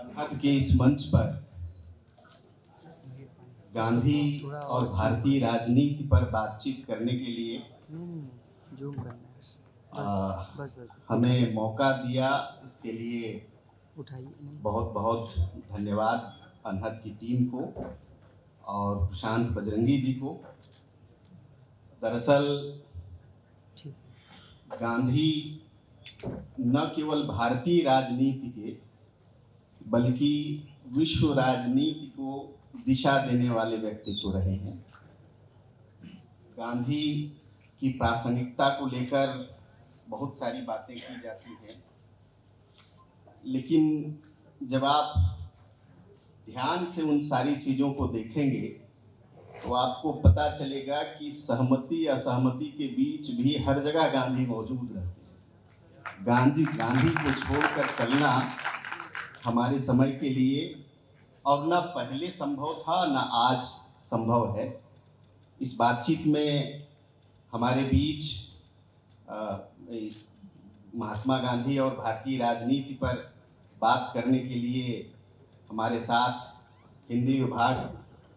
अनहद के इस मंच पर गांधी और भारतीय राजनीति पर बातचीत करने के लिए जूम करना है। बस हमें मौका दिया, इसके लिए उठाइए। बहुत बहुत धन्यवाद अनहद की टीम को और प्रशांत बजरंगी जी को। दरअसल गांधी न केवल भारतीय राजनीति के बल्कि विश्व राजनीति को दिशा देने वाले व्यक्तित्व रहे हैं। गांधी की प्रासंगिकता को लेकर बहुत सारी बातें की जाती हैं, लेकिन जब आप ध्यान से उन सारी चीज़ों को देखेंगे तो आपको पता चलेगा कि सहमति असहमति के बीच भी हर जगह गांधी मौजूद रहते हैं। गांधी को छोड़कर चलना हमारे समय के लिए और न पहले संभव था न आज संभव है। इस बातचीत में हमारे बीच महात्मा गांधी और भारतीय राजनीति पर बात करने के लिए हमारे साथ हिंदी विभाग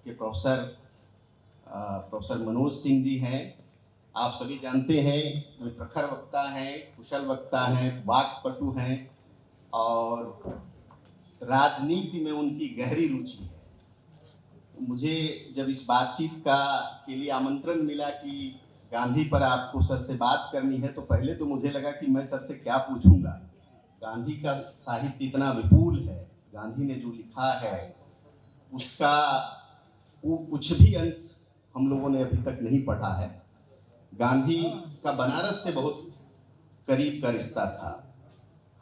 के प्रोफेसर मनोज सिंह जी हैं। आप सभी जानते हैं वे प्रखर वक्ता हैं, कुशल वक्ता हैं, वाक्पटु हैं और राजनीति में उनकी गहरी रुचि है। मुझे जब इस बातचीत के लिए आमंत्रण मिला कि गांधी पर आपको सर से बात करनी है, तो पहले तो मुझे लगा कि मैं सर से क्या पूछूंगा। गांधी का साहित्य इतना विपुल है, गांधी ने जो लिखा है उसका वो कुछ भी अंश हम लोगों ने अभी तक नहीं पढ़ा है। गांधी का बनारस से बहुत करीब का रिश्ता था।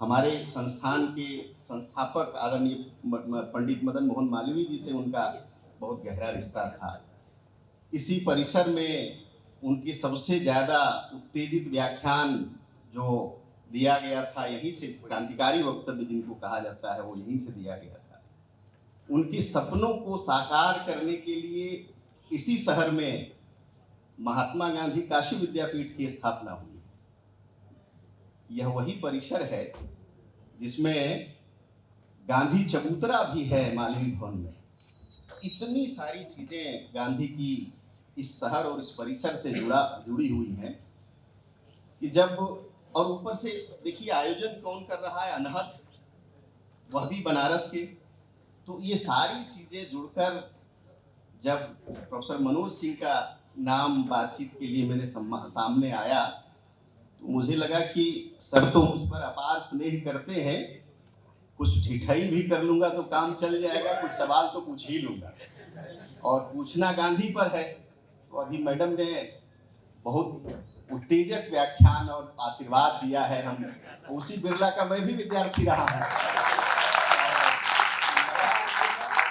हमारे संस्थान के संस्थापक आदरणीय पंडित मदन मोहन मालवीय जी से उनका बहुत गहरा रिश्ता था। इसी परिसर में उनके सबसे ज़्यादा उत्तेजित व्याख्यान जो दिया गया था, यहीं से क्रांतिकारी वक्तव्य जिनको कहा जाता है वो यहीं से दिया गया था। उनके सपनों को साकार करने के लिए इसी शहर में महात्मा गांधी काशी विद्यापीठ की स्थापना हुई। यह वही परिसर है जिसमें गांधी चबूतरा भी है मालवीय भवन में। इतनी सारी चीज़ें गांधी की इस शहर और इस परिसर से जुड़ी हुई हैं कि जब और ऊपर से देखिए आयोजन कौन कर रहा है, अनहद, वह भी बनारस के। तो ये सारी चीज़ें जुड़कर जब प्रोफेसर मनोज सिंह का नाम बातचीत के लिए मेरे सामने आया तो मुझे लगा कि सर तो मुझ पर अपार स्नेह करते हैं, कुछ ठिठाई भी कर लूँगा तो काम चल जाएगा, कुछ सवाल तो पूछ ही लूँगा और पूछना गांधी पर है। तो अभी मैडम ने बहुत उत्तेजक व्याख्यान और आशीर्वाद दिया है। हम उसी बिरला का मैं भी विद्यार्थी रहा हूँ।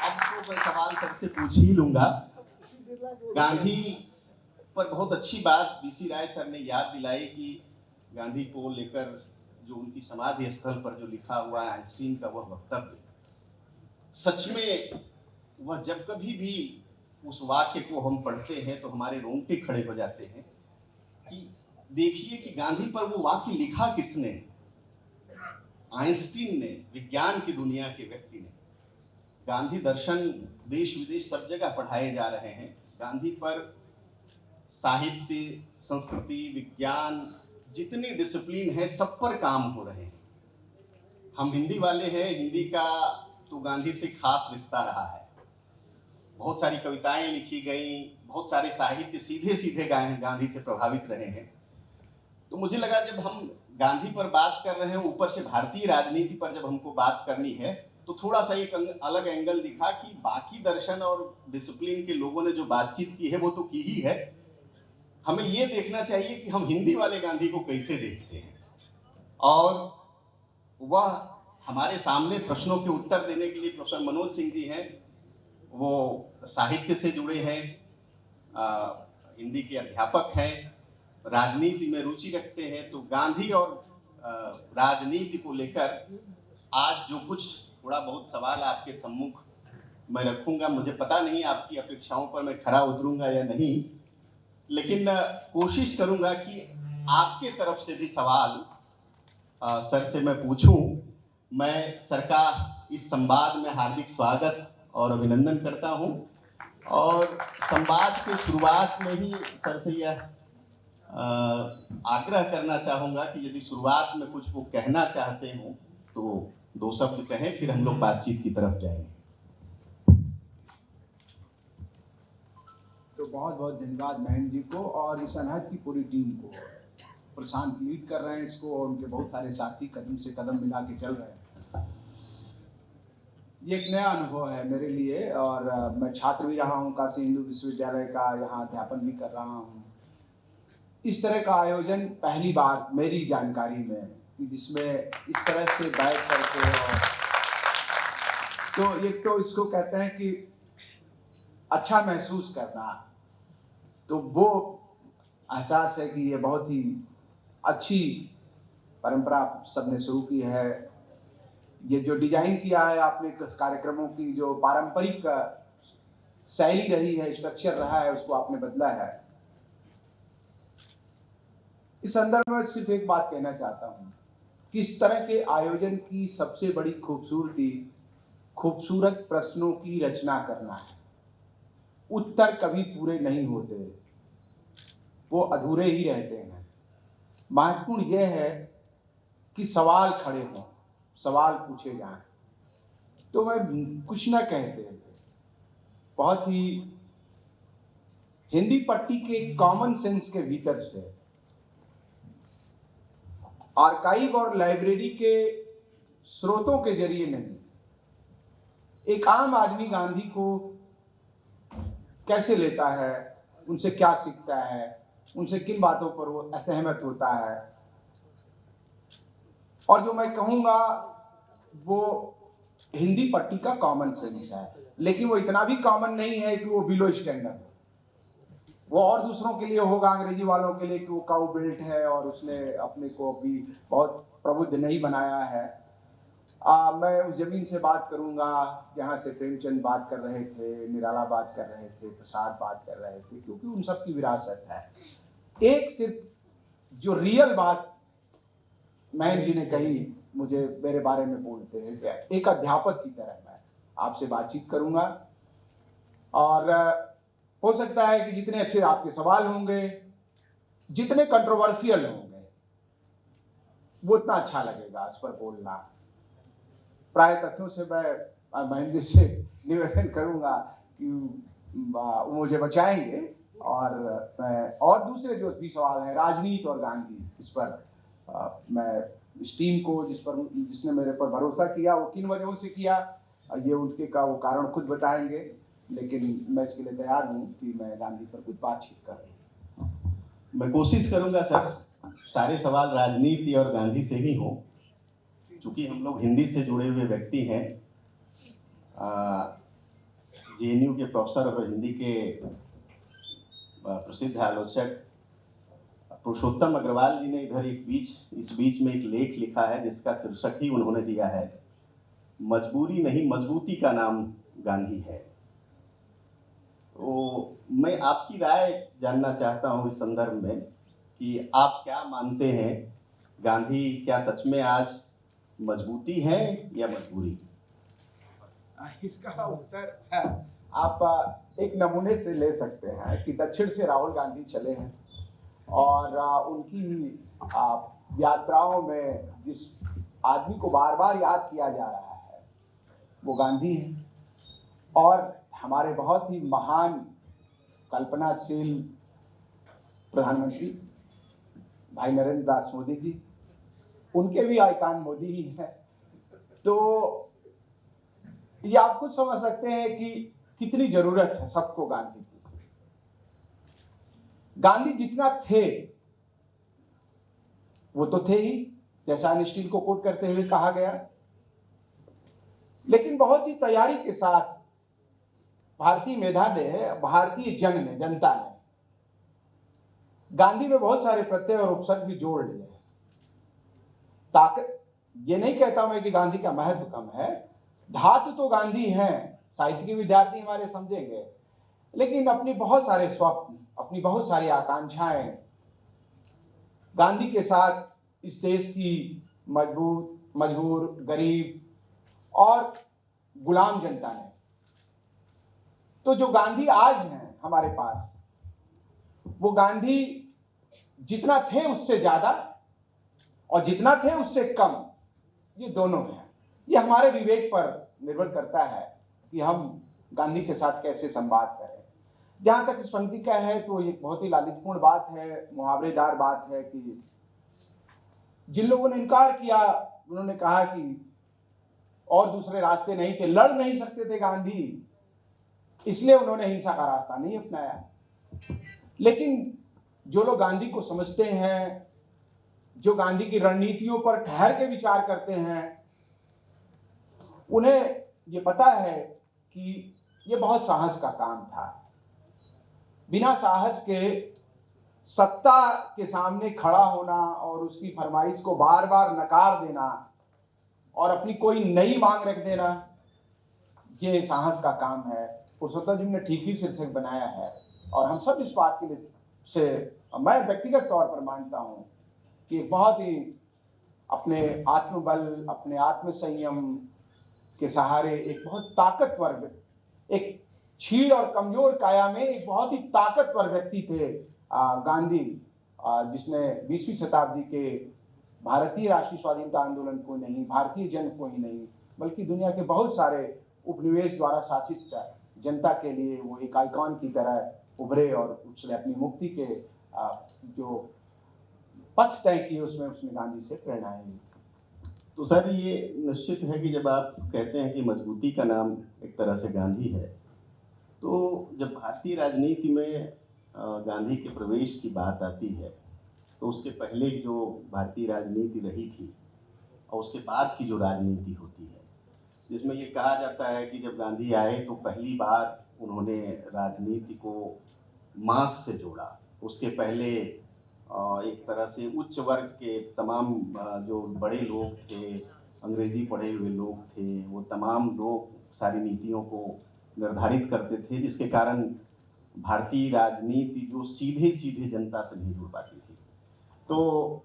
अब तो मैं सवाल सर से पूछ ही लूँगा। गांधी पर बहुत अच्छी बात बीसी राय सर ने याद दिलाई कि गांधी को लेकर जो उनकी समाधि स्थल पर जो लिखा हुआ है आइंस्टीन का वह वक्तव्य, सच में वह जब कभी भी उस वाक्य को हम पढ़ते हैं तो हमारे रोंगटे खड़े हो जाते हैं कि देखिए कि गांधी पर वो वाक्य लिखा किसने? आइंस्टीन ने, विज्ञान की दुनिया के व्यक्ति ने। गांधी दर्शन देश विदेश सब जगह पढ़ाए जा रहे हैं। गांधी पर साहित्य, संस्कृति, विज्ञान, जितने डिसिप्लिन है सब पर काम हो रहे हैं। हम हिंदी वाले हैं, हिंदी का तो गांधी से खास रिश्ता रहा है। बहुत सारी कविताएं लिखी गई, बहुत सारे साहित्य सीधे सीधे गांधी से प्रभावित रहे हैं। तो मुझे लगा जब हम गांधी पर बात कर रहे हैं, ऊपर से भारतीय राजनीति पर जब हमको बात करनी है, तो थोड़ा सा एक अलग एंगल दिखा कि बाकी दर्शन और डिसिप्लिन के लोगों ने जो बातचीत की है वो तो की ही है, हमें ये देखना चाहिए कि हम हिंदी वाले गांधी को कैसे देखते हैं। और वह हमारे सामने प्रश्नों के उत्तर देने के लिए प्रोफेसर मनोज सिंह जी हैं। वो साहित्य से जुड़े हैं, हिंदी के अध्यापक हैं, राजनीति में रुचि रखते हैं। तो गांधी और राजनीति को लेकर आज जो कुछ थोड़ा बहुत सवाल आपके सम्मुख मैं रखूंगा, मुझे पता नहीं आपकी अपेक्षाओं पर मैं खरा उतरूंगा या नहीं, लेकिन कोशिश करूंगा कि आपके तरफ से भी सवाल सर से मैं पूछूं। मैं सर का इस संवाद में हार्दिक स्वागत और अभिनंदन करता हूं। और संवाद के शुरुआत में ही सर से यह आग्रह करना चाहूँगा कि यदि शुरुआत में कुछ वो कहना चाहते हो तो 2 शब्द कहें, फिर हम लोग बातचीत की तरफ जाएंगे। तो बहुत बहुत धन्यवाद महेंद्र जी को और इस अनहद की पूरी टीम को। प्रशांत लीड कर रहे हैं इसको और उनके बहुत सारे साथी कदम से कदम मिला के चल रहे हैं। ये एक नया अनुभव है मेरे लिए और मैं छात्र भी रहा हूँ काशी हिंदू विश्वविद्यालय का, यहाँ अध्यापन भी कर रहा हूँ। इस तरह का आयोजन पहली बार मेरी जानकारी में कि जिसमें इस तरह से बैठ करके और तो एक तो इसको कहते हैं कि अच्छा महसूस करना, तो वो एहसास है कि ये बहुत ही अच्छी परंपरा सबने शुरू की है। ये जो डिजाइन किया है आपने कार्यक्रमों की, जो पारंपरिक शैली रही है, स्ट्रक्चर रहा है, उसको आपने बदला है। इस संदर्भ में सिर्फ एक बात कहना चाहता हूँ कि इस तरह के आयोजन की सबसे बड़ी खूबसूरती खूबसूरत प्रश्नों की रचना करना है। उत्तर कभी पूरे नहीं होते, वो अधूरे ही रहते हैं। महत्वपूर्ण यह है कि सवाल खड़े हों, सवाल पूछे जाएं। तो मैं कुछ ना कहते, बहुत ही हिंदी पट्टी के कॉमन सेंस के भीतर से आर्काइव और लाइब्रेरी के स्रोतों के जरिए नहीं, एक आम आदमी गांधी को कैसे लेता है, उनसे क्या सीखता है, उनसे किन बातों पर वो असहमत होता है। और जो मैं कहूँगा वो हिंदी पट्टी का कॉमन सेंस है, लेकिन वो इतना भी कॉमन नहीं है कि वो बिलो स्टैंडर्ड है। वो और दूसरों के लिए होगा, अंग्रेजी वालों के लिए कि वो काउ बेल्ट है और उसने अपने को अभी बहुत प्रबुद्ध नहीं बनाया है। मैं उस जमीन से बात करूंगा जहाँ से प्रेमचंद बात कर रहे थे, निराला बात कर रहे थे, प्रसाद बात कर रहे थे, क्योंकि उन सब की विरासत है। एक सिर्फ जो रियल बात महेंद्र जी ने कही, मुझे मेरे बारे में बोलते हैं, एक अध्यापक की तरह मैं आपसे बातचीत करूंगा और हो सकता है कि जितने अच्छे आपके सवाल होंगे, जितने कंट्रोवर्शियल होंगे, वो उतना अच्छा लगेगा उस पर बोलना। प्राय तथ्यों से मैं महेंद्र जी से निवेदन करूंगा कि वो मुझे बचाएंगे और मैं और दूसरे जो भी सवाल हैं, राजनीति और गांधी, इस पर मैं इस टीम को जिसने मेरे पर भरोसा किया, वो किन वजहों से किया, ये उनके का वो कारण खुद बताएंगे, लेकिन मैं इसके लिए तैयार हूँ कि मैं गांधी पर कुछ बातचीत करूँ। मैं कोशिश करूंगा सर सारे सवाल राजनीति और गांधी से ही हों, चूँकि हम लोग हिंदी से जुड़े हुए व्यक्ति हैं। जेएनयू के प्रोफेसर और हिंदी के प्रसिद्ध आलोचक पुरुषोत्तम अग्रवाल जी ने इस बीच में एक लेख लिखा है जिसका शीर्षक ही उन्होंने दिया है, मजबूरी नहीं मजबूती का नाम गांधी है। तो मैं आपकी राय जानना चाहता हूँ इस संदर्भ में कि आप क्या मानते हैं, गांधी क्या सच में आज मजबूती है या मजबूरी? इसका उत्तर आप एक नमूने से ले सकते हैं कि दक्षिण से राहुल गांधी चले हैं और उनकी यात्राओं में जिस आदमी को बार बार याद किया जा रहा है वो गांधी है। और हमारे बहुत ही महान कल्पनाशील प्रधानमंत्री भाई नरेंद्र दास मोदी जी, उनके भी आइकॉन मोदी ही है। तो ये आप कुछ समझ सकते हैं कि कितनी जरूरत है सबको गांधी की। गांधी जितना थे वो तो थे ही, जैसा आइंस्टीन को कोट करते हुए कहा गया, लेकिन बहुत ही तैयारी के साथ भारतीय मेधा ने, भारतीय जनता ने गांधी में बहुत सारे प्रत्यय और उपसर्ग भी जोड़ लिए। ताकत ये नहीं कहता मैं कि गांधी का महत्व कम है, धातु तो गांधी हैं, साहित्य के विद्यार्थी हमारे समझेंगे, लेकिन अपनी बहुत सारे स्वप्न, अपनी बहुत सारी आकांक्षाएं गांधी के साथ इस देश की मजबूर, गरीब और गुलाम जनता ने। तो जो गांधी आज हैं हमारे पास, वो गांधी जितना थे उससे ज्यादा और जितना थे उससे कम, ये दोनों हैं। ये हमारे विवेक पर निर्भर करता है कि हम गांधी के साथ कैसे संवाद करें। जहां तक इस पंक्ति का है तो ये बहुत ही लालित्यपूर्ण बात है, मुहावरेदार बात है कि जिन लोगों ने इनकार किया, उन्होंने कहा कि और दूसरे रास्ते नहीं थे, लड़ नहीं सकते थे गांधी, इसलिए उन्होंने हिंसा का रास्ता नहीं अपनाया। लेकिन जो लोग गांधी को समझते हैं, जो गांधी की रणनीतियों पर ठहर के विचार करते हैं, उन्हें ये पता है कि ये बहुत साहस का काम था। बिना साहस के सत्ता के सामने खड़ा होना और उसकी फरमाइश को बार बार नकार देना और अपनी कोई नई मांग रख देना, ये साहस का काम है। पुरुषोत्तम जी ने ठीक ही शीर्षक बनाया है और हम सब इस बात के लिए से मैं व्यक्तिगत तौर पर मानता हूँ कि बहुत ही अपने आत्मबल, अपने आत्मसंयम के सहारे एक बहुत ताकतवर, एक छीड़ और कमजोर काया में एक बहुत ही ताकतवर व्यक्ति थे गांधी, जिसने 20वीं शताब्दी के भारतीय राष्ट्रीय स्वाधीनता आंदोलन को नहीं, भारतीय जन को ही नहीं, बल्कि दुनिया के बहुत सारे उपनिवेश द्वारा शासित जनता के लिए वो एक आइकॉन की तरह उभरे और उसने अपनी मुक्ति के जो पथ तय किए उसमें उसने गांधी से प्रेरणाएं ली। तो सर, ये निश्चित है कि जब आप कहते हैं कि मजबूती का नाम एक तरह से गांधी है, तो जब भारतीय राजनीति में गांधी के प्रवेश की बात आती है, तो उसके पहले जो भारतीय राजनीति रही थी और उसके बाद की जो राजनीति होती है, जिसमें ये कहा जाता है कि जब गांधी आए तो पहली बार उन्होंने राजनीति को मास से जोड़ा। उसके पहले एक तरह से उच्च वर्ग के तमाम जो बड़े लोग थे, अंग्रेजी पढ़े हुए लोग थे, वो तमाम लोग सारी नीतियों को निर्धारित करते थे, जिसके कारण भारतीय राजनीति जो सीधे सीधे जनता से नहीं जुड़ पाती थी। तो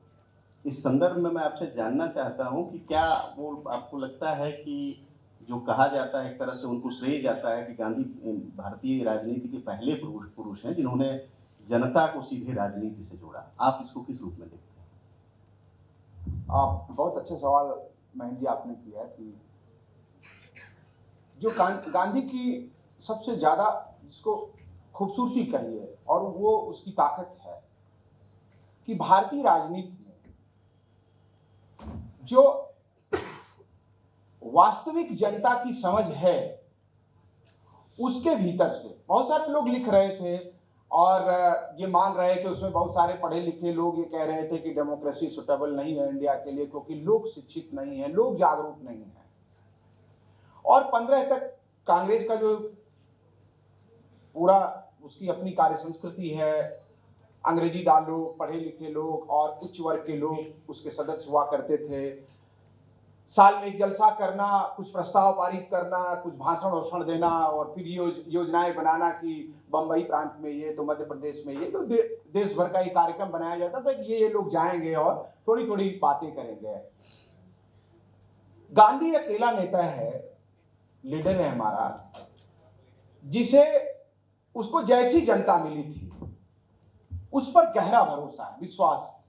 इस संदर्भ में मैं आपसे जानना चाहता हूं कि क्या वो आपको लगता है कि जो कहा जाता है एक तरह से उनको श्रेय जाता है कि गांधी भारतीय राजनीति के पहले पुरुष हैं जिन्होंने जनता को सीधे राजनीति से जोड़ा। आप इसको किस रूप में देखते हैं? आप बहुत अच्छा सवाल महेंद्र जी आपने किया है कि जो गांधी की सबसे ज़्यादा जिसको खूबसूरती कही है और वो उसकी ताकत है कि भारतीय राजनीति में जो वास्तविक जनता की समझ है उसके भीतर से बहुत सारे लोग लिख रहे थे और ये मान रहे थे, उसमें बहुत सारे पढ़े लिखे लोग ये कह रहे थे कि डेमोक्रेसी सुटेबल नहीं है इंडिया के लिए क्योंकि लोग शिक्षित नहीं है, लोग जागरूक नहीं है। और 15 तक कांग्रेस का जो पूरा उसकी अपनी कार्य संस्कृति है, अंग्रेजीदार लोग, पढ़े लिखे लोग और उच्च वर्ग के लोग उसके सदस्य हुआ करते थे। साल में एक जलसा करना, कुछ प्रस्ताव पारित करना, कुछ भाषण वाषण देना और फिर योजनाएं बनाना कि बम्बई प्रांत में ये, तो मध्य प्रदेश में ये, तो देश भर का एक कार्यक्रम बनाया जाता था कि ये लोग जाएंगे और थोड़ी थोड़ी बातें करेंगे। गांधी अकेला नेता है, लीडर है हमारा, जिसे उसको जैसी जनता मिली थी उस पर गहरा भरोसा है, विश्वास है।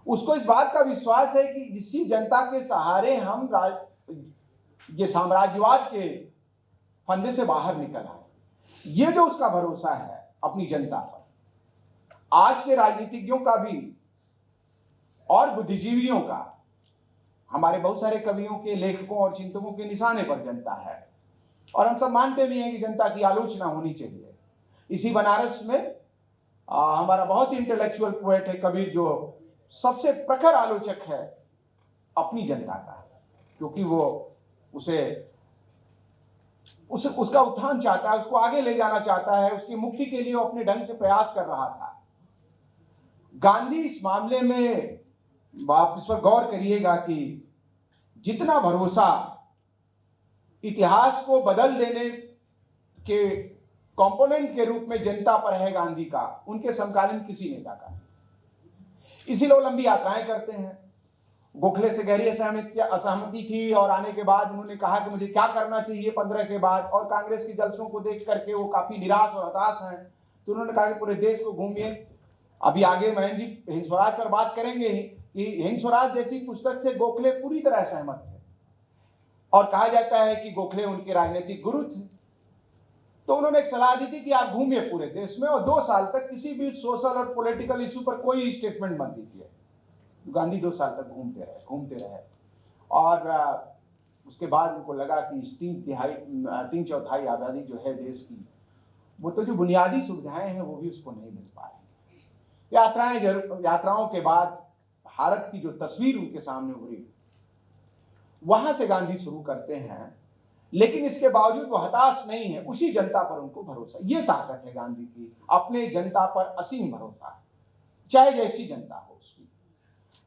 उसको इस बात का विश्वास है कि इसी जनता के सहारे हम ये साम्राज्यवाद के फंदे से बाहर निकल आए। ये जो उसका भरोसा है अपनी जनता पर, आज के राजनीतिज्ञों का भी और बुद्धिजीवियों का, हमारे बहुत सारे कवियों के, लेखकों और चिंतकों के निशाने पर जनता है और हम सब मानते भी हैं कि जनता की आलोचना होनी चाहिए। इसी बनारस में हमारा बहुत ही इंटेलेक्चुअल पोएट है कबीर, जो सबसे प्रखर आलोचक है अपनी जनता का, क्योंकि वो उसका उत्थान चाहता है, उसको आगे ले जाना चाहता है, उसकी मुक्ति के लिए वो अपने ढंग से प्रयास कर रहा था। गांधी इस मामले में आप इस पर गौर करिएगा कि जितना भरोसा इतिहास को बदल देने के कंपोनेंट के रूप में जनता पर है गांधी का, उनके समकालीन किसी नेता का। इसीलिए वो लंबी यात्राएं करते हैं, गोखले से गहरी असहमति थी और आने के बाद उन्होंने कहा कि मुझे क्या करना चाहिए 15 के बाद, और कांग्रेस के जलसों को देख करके वो काफी निराश और हताश हैं। तो उन्होंने कहा कि पूरे देश को घूमिए। अभी आगे महेंद्र जी हिंद स्वराज पर बात करेंगे ही कि हिंद स्वराज जैसी पुस्तक से गोखले पूरी तरह सहमत थे और कहा जाता है कि गोखले उनके राजनीतिक गुरु थे। तो उन्होंने एक सलाह दी थी कि आप घूमिए पूरे देश में और 2 साल तक किसी भी सोशल और पॉलिटिकल इशू पर कोई स्टेटमेंट मत दीजिए। गांधी 2 साल तक घूमते रहे और उसके बाद उनको लगा कि 3/4 आज़ादी जो है देश की, वो तो जो बुनियादी सुविधाएं हैं वो भी उसको नहीं मिल पा रही। यात्राओं के बाद भारत की जो तस्वीर उनके सामने उभरी, वहां से गांधी शुरू करते हैं, लेकिन इसके बावजूद वो हताश नहीं है। उसी जनता पर उनको भरोसा, ये ताकत है गांधी की, अपने जनता पर असीम भरोसा, चाहे जैसी जनता हो उसकी।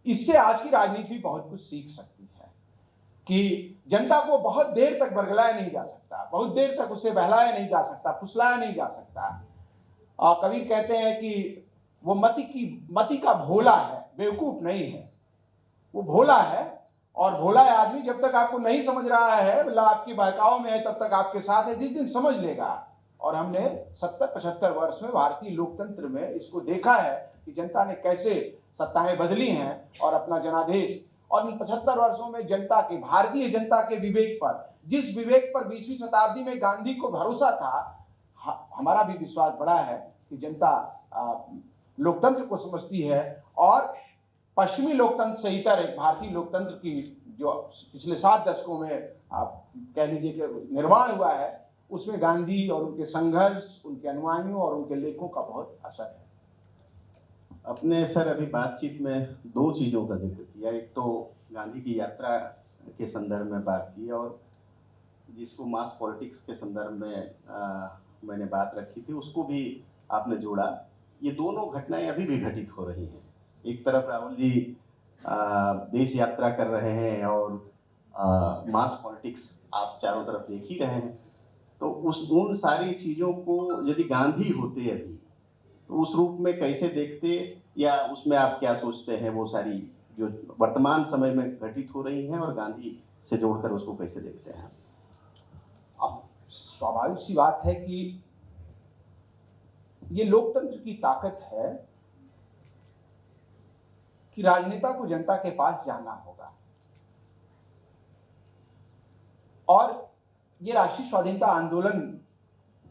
इससे आज की राजनीति बहुत कुछ सीख सकती है कि जनता को बहुत देर तक बरगलाया नहीं जा सकता, बहुत देर तक उसे बहलाया नहीं जा सकता, फुसलाया नहीं जा सकता। और कबीर कहते हैं कि वो मति का भोला है, बेवकूफ नहीं है, वो भोला है। और भोला आदमी जब तक आपको नहीं समझ रहा है, मतलब आपकी बहकाव में है, तब तक आपके साथ है, जिस दिन समझ लेगा। और हमने 70-75 वर्ष में भारतीय लोकतंत्र में इसको देखा है कि जनता ने कैसे सत्ताएं बदली हैं और अपना जनादेश, और इन 75 वर्षों में जनता के, भारतीय जनता के विवेक पर, जिस विवेक पर 20वीं शताब्दी में गांधी को भरोसा था, हमारा भी विश्वास बड़ा है कि जनता लोकतंत्र को समझती है। और पश्चिमी लोकतंत्र से इतर एक भारतीय लोकतंत्र की जो पिछले 7 दशकों में आप कह लीजिए कि निर्माण हुआ है, उसमें गांधी और उनके संघर्ष, उनके अनुयायियों और उनके लेखों का बहुत असर है। अपने सर अभी बातचीत में 2 चीज़ों का जिक्र किया। एक तो गांधी की यात्रा के संदर्भ में बात की, और जिसको मास पॉलिटिक्स के संदर्भ में मैंने बात रखी थी, उसको भी आपने जोड़ा। ये दोनों घटनाएं अभी भी घटित हो रही हैं। एक तरफ राहुल जी देश यात्रा कर रहे हैं और मास पॉलिटिक्स आप चारों तरफ देख ही रहे हैं, तो उन सारी चीज़ों को यदि गांधी होते अभी, तो उस रूप में कैसे देखते, या उसमें आप क्या सोचते हैं, वो सारी जो वर्तमान समय में घटित हो रही हैं और गांधी से जोड़कर उसको कैसे देखते हैं? अब स्वाभाविक सी बात है कि ये लोकतंत्र की ताकत है कि राजनेता को जनता के पास जाना होगा। और ये राष्ट्रीय स्वाधीनता आंदोलन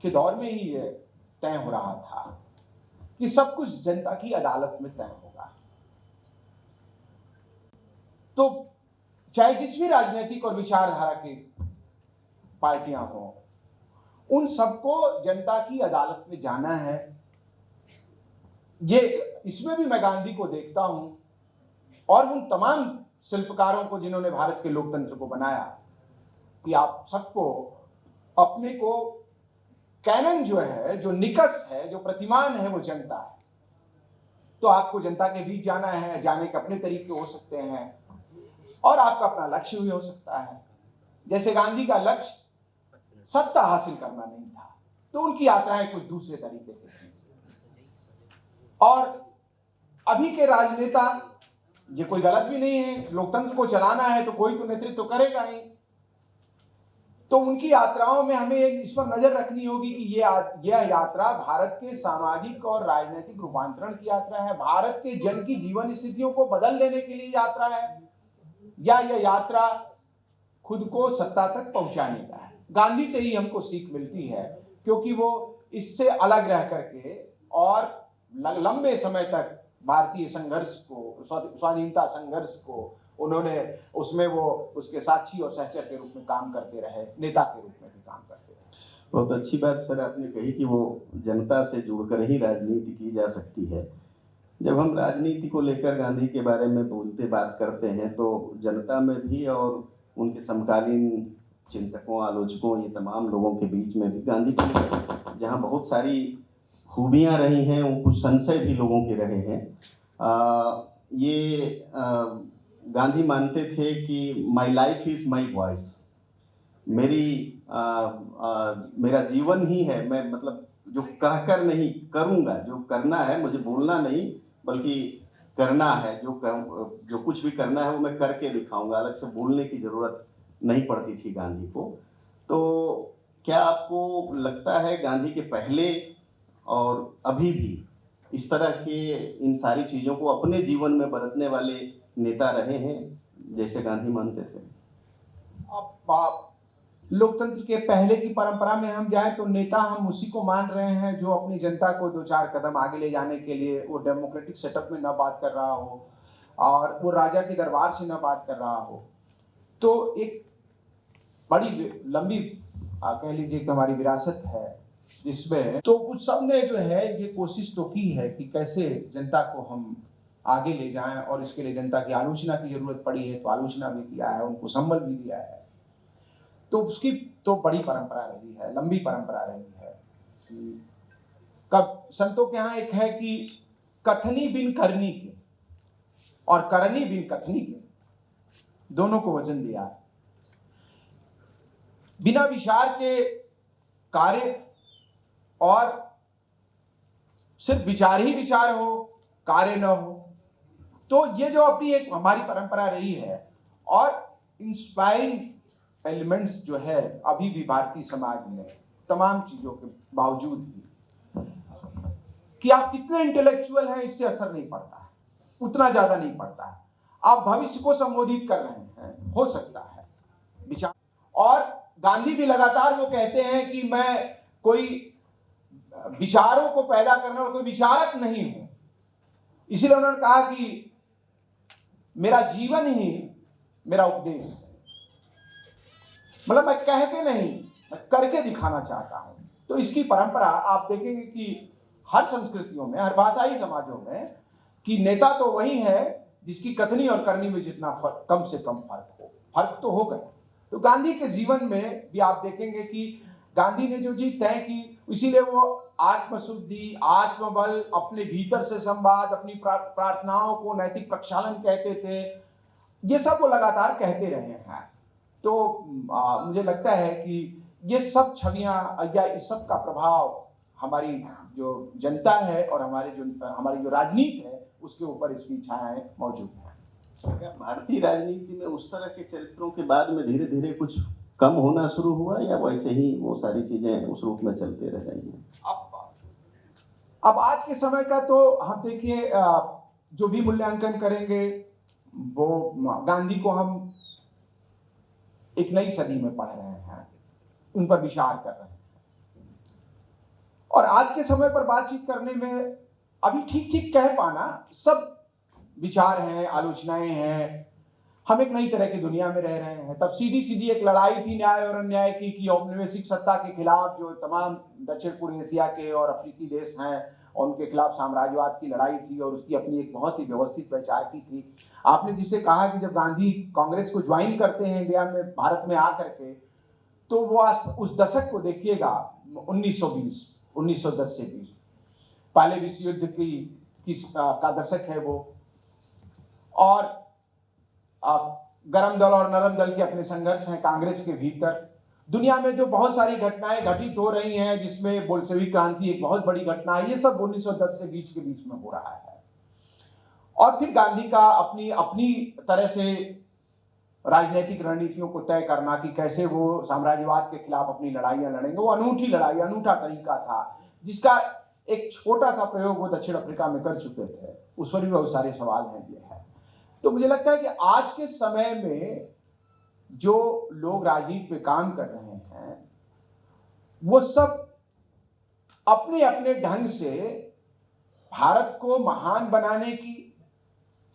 के दौर में ही ये तय हो रहा था कि सब कुछ जनता की अदालत में तय होगा। तो चाहे जिस भी राजनीतिक और विचारधारा की पार्टियां हों, उन सबको जनता की अदालत में जाना है। ये इसमें भी मैं गांधी को देखता हूं और उन तमाम शिल्पकारों को जिन्होंने भारत के लोकतंत्र को बनाया, कि आप सबको अपने को कैनन जो है, जो निकस है, जो प्रतिमान है, वो जनता है। तो आपको जनता के बीच जाना है, जाने के अपने तरीके हो सकते हैं और आपका अपना लक्ष्य भी हो सकता है। जैसे गांधी का लक्ष्य सत्ता हासिल करना नहीं था, तो उनकी यात्राएं कुछ दूसरे तरीके की थी। और अभी के राजनेता, ये कोई गलत भी नहीं है, लोकतंत्र को चलाना है तो कोई तो नेतृत्व करेगा ही। तो उनकी यात्राओं में हमें इस पर नजर रखनी होगी कि यह यात्रा भारत के सामाजिक और राजनीतिक रूपांतरण की यात्रा है, भारत के जन की जीवन स्थितियों को बदल देने के लिए यात्रा है, या यह यात्रा खुद को सत्ता तक पहुंचाने का है। गांधी से ही हमको सीख मिलती है, क्योंकि वो इससे अलग रह करके और लंबे समय तक भारतीय संघर्ष को, स्वाधीनता संघर्ष को, उन्होंने उसमें वो उसके साक्षी और सहचर के रूप में काम करते रहे, नेता के रूप में भी काम करते रहे। बहुत अच्छी बात सर आपने कही कि वो जनता से जुड़कर ही राजनीति की जा सकती है। जब हम राजनीति को लेकर गांधी के बारे में बोलते बात करते हैं, तो जनता में भी और उनके समकालीन चिंतकों, आलोचकों, ये तमाम लोगों के बीच में भी गांधी की जहाँ बहुत सारी खूबियाँ रही हैं, वो कुछ संशय भी लोगों के रहे हैं। गांधी मानते थे कि my life is my voice, मेरा जीवन ही है, मैं मतलब जो कहकर नहीं करूँगा, जो करना है मुझे बोलना नहीं बल्कि करना है, जो कुछ भी करना है वो मैं करके दिखाऊंगा, अलग से बोलने की ज़रूरत नहीं पड़ती थी गांधी को। तो क्या आपको लगता है गांधी के पहले और अभी भी इस तरह के इन सारी चीज़ों को अपने जीवन में बरतने वाले नेता रहे हैं जैसे गांधी मानते थे? अब लोकतंत्र के पहले की परंपरा में हम जाएं तो नेता हम उसी को मान रहे हैं जो अपनी जनता को 2-4 कदम आगे ले जाने के लिए वो डेमोक्रेटिक सेटअप में न बात कर रहा हो और वो राजा के दरबार से न बात कर रहा हो। तो एक बड़ी लंबी कह लीजिए कि हमारी विरासत है जिसमें तो कुछ सब ने जो है ये कोशिश तो की है कि कैसे जनता को हम आगे ले जाएं, और इसके लिए जनता की आलोचना की जरूरत पड़ी है तो आलोचना भी किया है, उनको संबल भी दिया है। तो उसकी तो बड़ी परंपरा रही है, लंबी परंपरा रही है। कब संतों के यहाँ एक है कि कथनी बिन करनी के और करनी बिन कथनी के दोनों को वचन दिया है। बिना विचार के कार्य और सिर्फ विचार ही विचार हो, कार्य न हो, तो ये जो अपनी एक हमारी परंपरा रही है। और इंस्पायरिंग एलिमेंट्स जो है अभी भी भारतीय समाज में तमाम चीजों के बावजूद भी कि आप कितने इंटेलेक्चुअल हैं इससे असर नहीं पड़ता है, उतना ज्यादा नहीं पड़ता है। आप भविष्य को संबोधित कर रहे हैं, हो सकता है विचार। और गांधी भी लगातार वो कहते हैं कि मैं कोई विचारों को पैदा करने वाला कोई विचारक नहीं हूं, इसीलिए उन्होंने कहा कि मेरा जीवन ही मेरा उपदेश है। मतलब मैं कह के नहीं, मैं करके दिखाना चाहता हूं। तो इसकी परंपरा आप देखेंगे कि हर संस्कृतियों में, हर भाषाई समाजों में कि नेता तो वही है जिसकी कथनी और करनी में जितना फर्क, कम से कम फर्क तो होगा। तो गांधी के जीवन में भी आप देखेंगे कि गांधी ने जो चीज तय की, इसीलिए वो आत्मशुद्धि, आत्मबल, अपने भीतर से संवाद, अपनी प्रार्थनाओं को नैतिक प्रक्षालन कहते थे, ये सब वो लगातार कहते रहे हैं। तो मुझे लगता है कि ये सब छवियां या इस सब का प्रभाव हमारी जो जनता है और हमारी जो राजनीति है उसके ऊपर इसकी छायाएं मौजूद हैं। भारतीय राजनीति में उस तरह के चरित्रों के बाद में धीरे धीरे कुछ कम होना शुरू हुआ या वैसे ही वो सारी चीजें उस रूप में चलते रह रही हैं? अब आज के समय का तो हम देखिए जो भी मूल्यांकन करेंगे वो गांधी को हम एक नई सदी में पढ़ रहे हैं, उन पर विचार कर रहे हैं। और आज के समय पर बातचीत करने में अभी ठीक ठीक कह पाना, सब विचार हैं, आलोचनाएं हैं। हम एक नई तरह की दुनिया में रह रहे हैं। तब सीधी सीधी एक लड़ाई थी न्याय और अन्याय की औपनिवेशिक सत्ता के खिलाफ, जो तमाम दक्षिण पूर्व एशिया के और अफ्रीकी देश हैं और उनके खिलाफ साम्राज्यवाद की लड़ाई थी और उसकी अपनी एक बहुत ही व्यवस्थित वैचारिकी थी। आपने जिसे कहा कि जब गांधी कांग्रेस को ज्वाइन करते हैं इंडिया में, भारत में आकर के, तो वो उस दशक को देखिएगा 1910 से 20, पहले विश्व युद्ध का दशक है वो। और गरम दल और नरम दल के अपने संघर्ष हैं कांग्रेस के भीतर। दुनिया में जो बहुत सारी घटनाएं घटित हो रही हैं, जिसमें बोल्शेविक क्रांति एक बहुत बड़ी घटना है, ये सब 1910 से 20 के बीच में हो रहा है। और फिर गांधी का अपनी तरह से राजनीतिक रणनीतियों को तय करना कि कैसे वो साम्राज्यवाद के खिलाफ अपनी लड़ाइयां लड़ेंगे। वो अनूठी लड़ाई, अनूठा तरीका था जिसका एक छोटा सा प्रयोग वो दक्षिण अफ्रीका में कर चुके थे। उस पर भी बहुत सारे सवाल हैं ये है। तो मुझे लगता है कि आज के समय में जो लोग राजनीति पे काम कर रहे हैं वो सब अपने अपने ढंग से भारत को महान बनाने की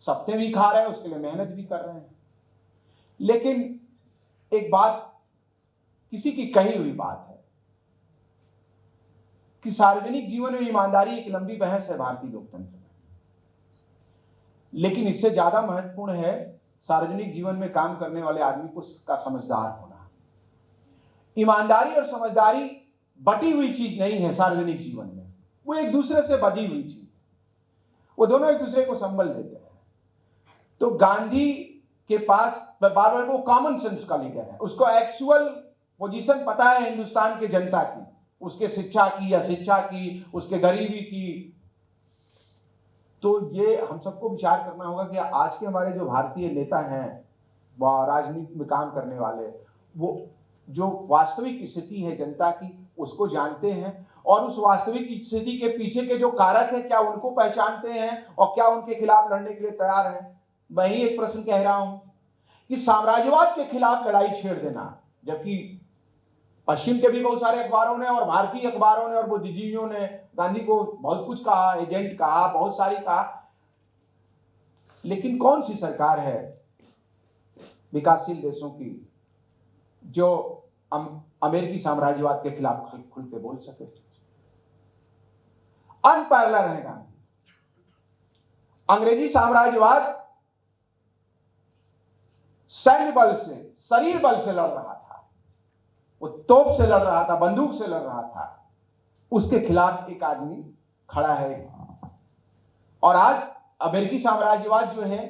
सत्ते भी खा रहे हैं, उसके लिए मेहनत भी कर रहे हैं। लेकिन एक बात, किसी की कही हुई बात है कि सार्वजनिक जीवन में ईमानदारी एक लंबी बहस है भारतीय लोकतंत्र में, लेकिन इससे ज्यादा महत्वपूर्ण है सार्वजनिक जीवन में काम करने वाले आदमी को का समझदार होना। ईमानदारी और समझदारी बटी हुई चीज नहीं है सार्वजनिक जीवन में, वो एक दूसरे से बधी हुई चीज, वो दोनों एक दूसरे को संबल देते हैं। तो गांधी के पास बार बार वो कॉमन सेंस का लीडर है, उसको एक्चुअल पोजीशन पता है हिंदुस्तान के जनता की, उसके शिक्षा की, या शिक्षा की, उसके गरीबी की, तो ये हम सबको विचार करना होगा कि आज के हमारे जो भारतीय नेता हैं, राजनीति में काम करने वाले, वो जो वास्तविक स्थिति है जनता की उसको जानते हैं, और उस वास्तविक स्थिति के पीछे के जो कारक है क्या उनको पहचानते हैं और क्या उनके खिलाफ लड़ने के लिए तैयार हैं। मैं ही एक प्रश्न कह रहा हूं कि साम्राज्यवाद के खिलाफ लड़ाई छेड़ देना, जबकि पश्चिम के भी बहुत सारे अखबारों ने और भारतीय अखबारों ने और बुद्धिजीवियों ने गांधी को बहुत कुछ कहा, एजेंट कहा, बहुत सारी कहा, लेकिन कौन सी सरकार है विकासशील देशों की जो अमेरिकी साम्राज्यवाद के खिलाफ खुल के बोल सके। अनपैरेलल है गांधी। अंग्रेजी साम्राज्यवाद सैन्य बल से, शरीर बल से लड़ रहा था, वो तोप से लड़ रहा था, बंदूक से लड़ रहा था, उसके खिलाफ एक आदमी खड़ा है। और आज अमेरिकी साम्राज्यवाद जो है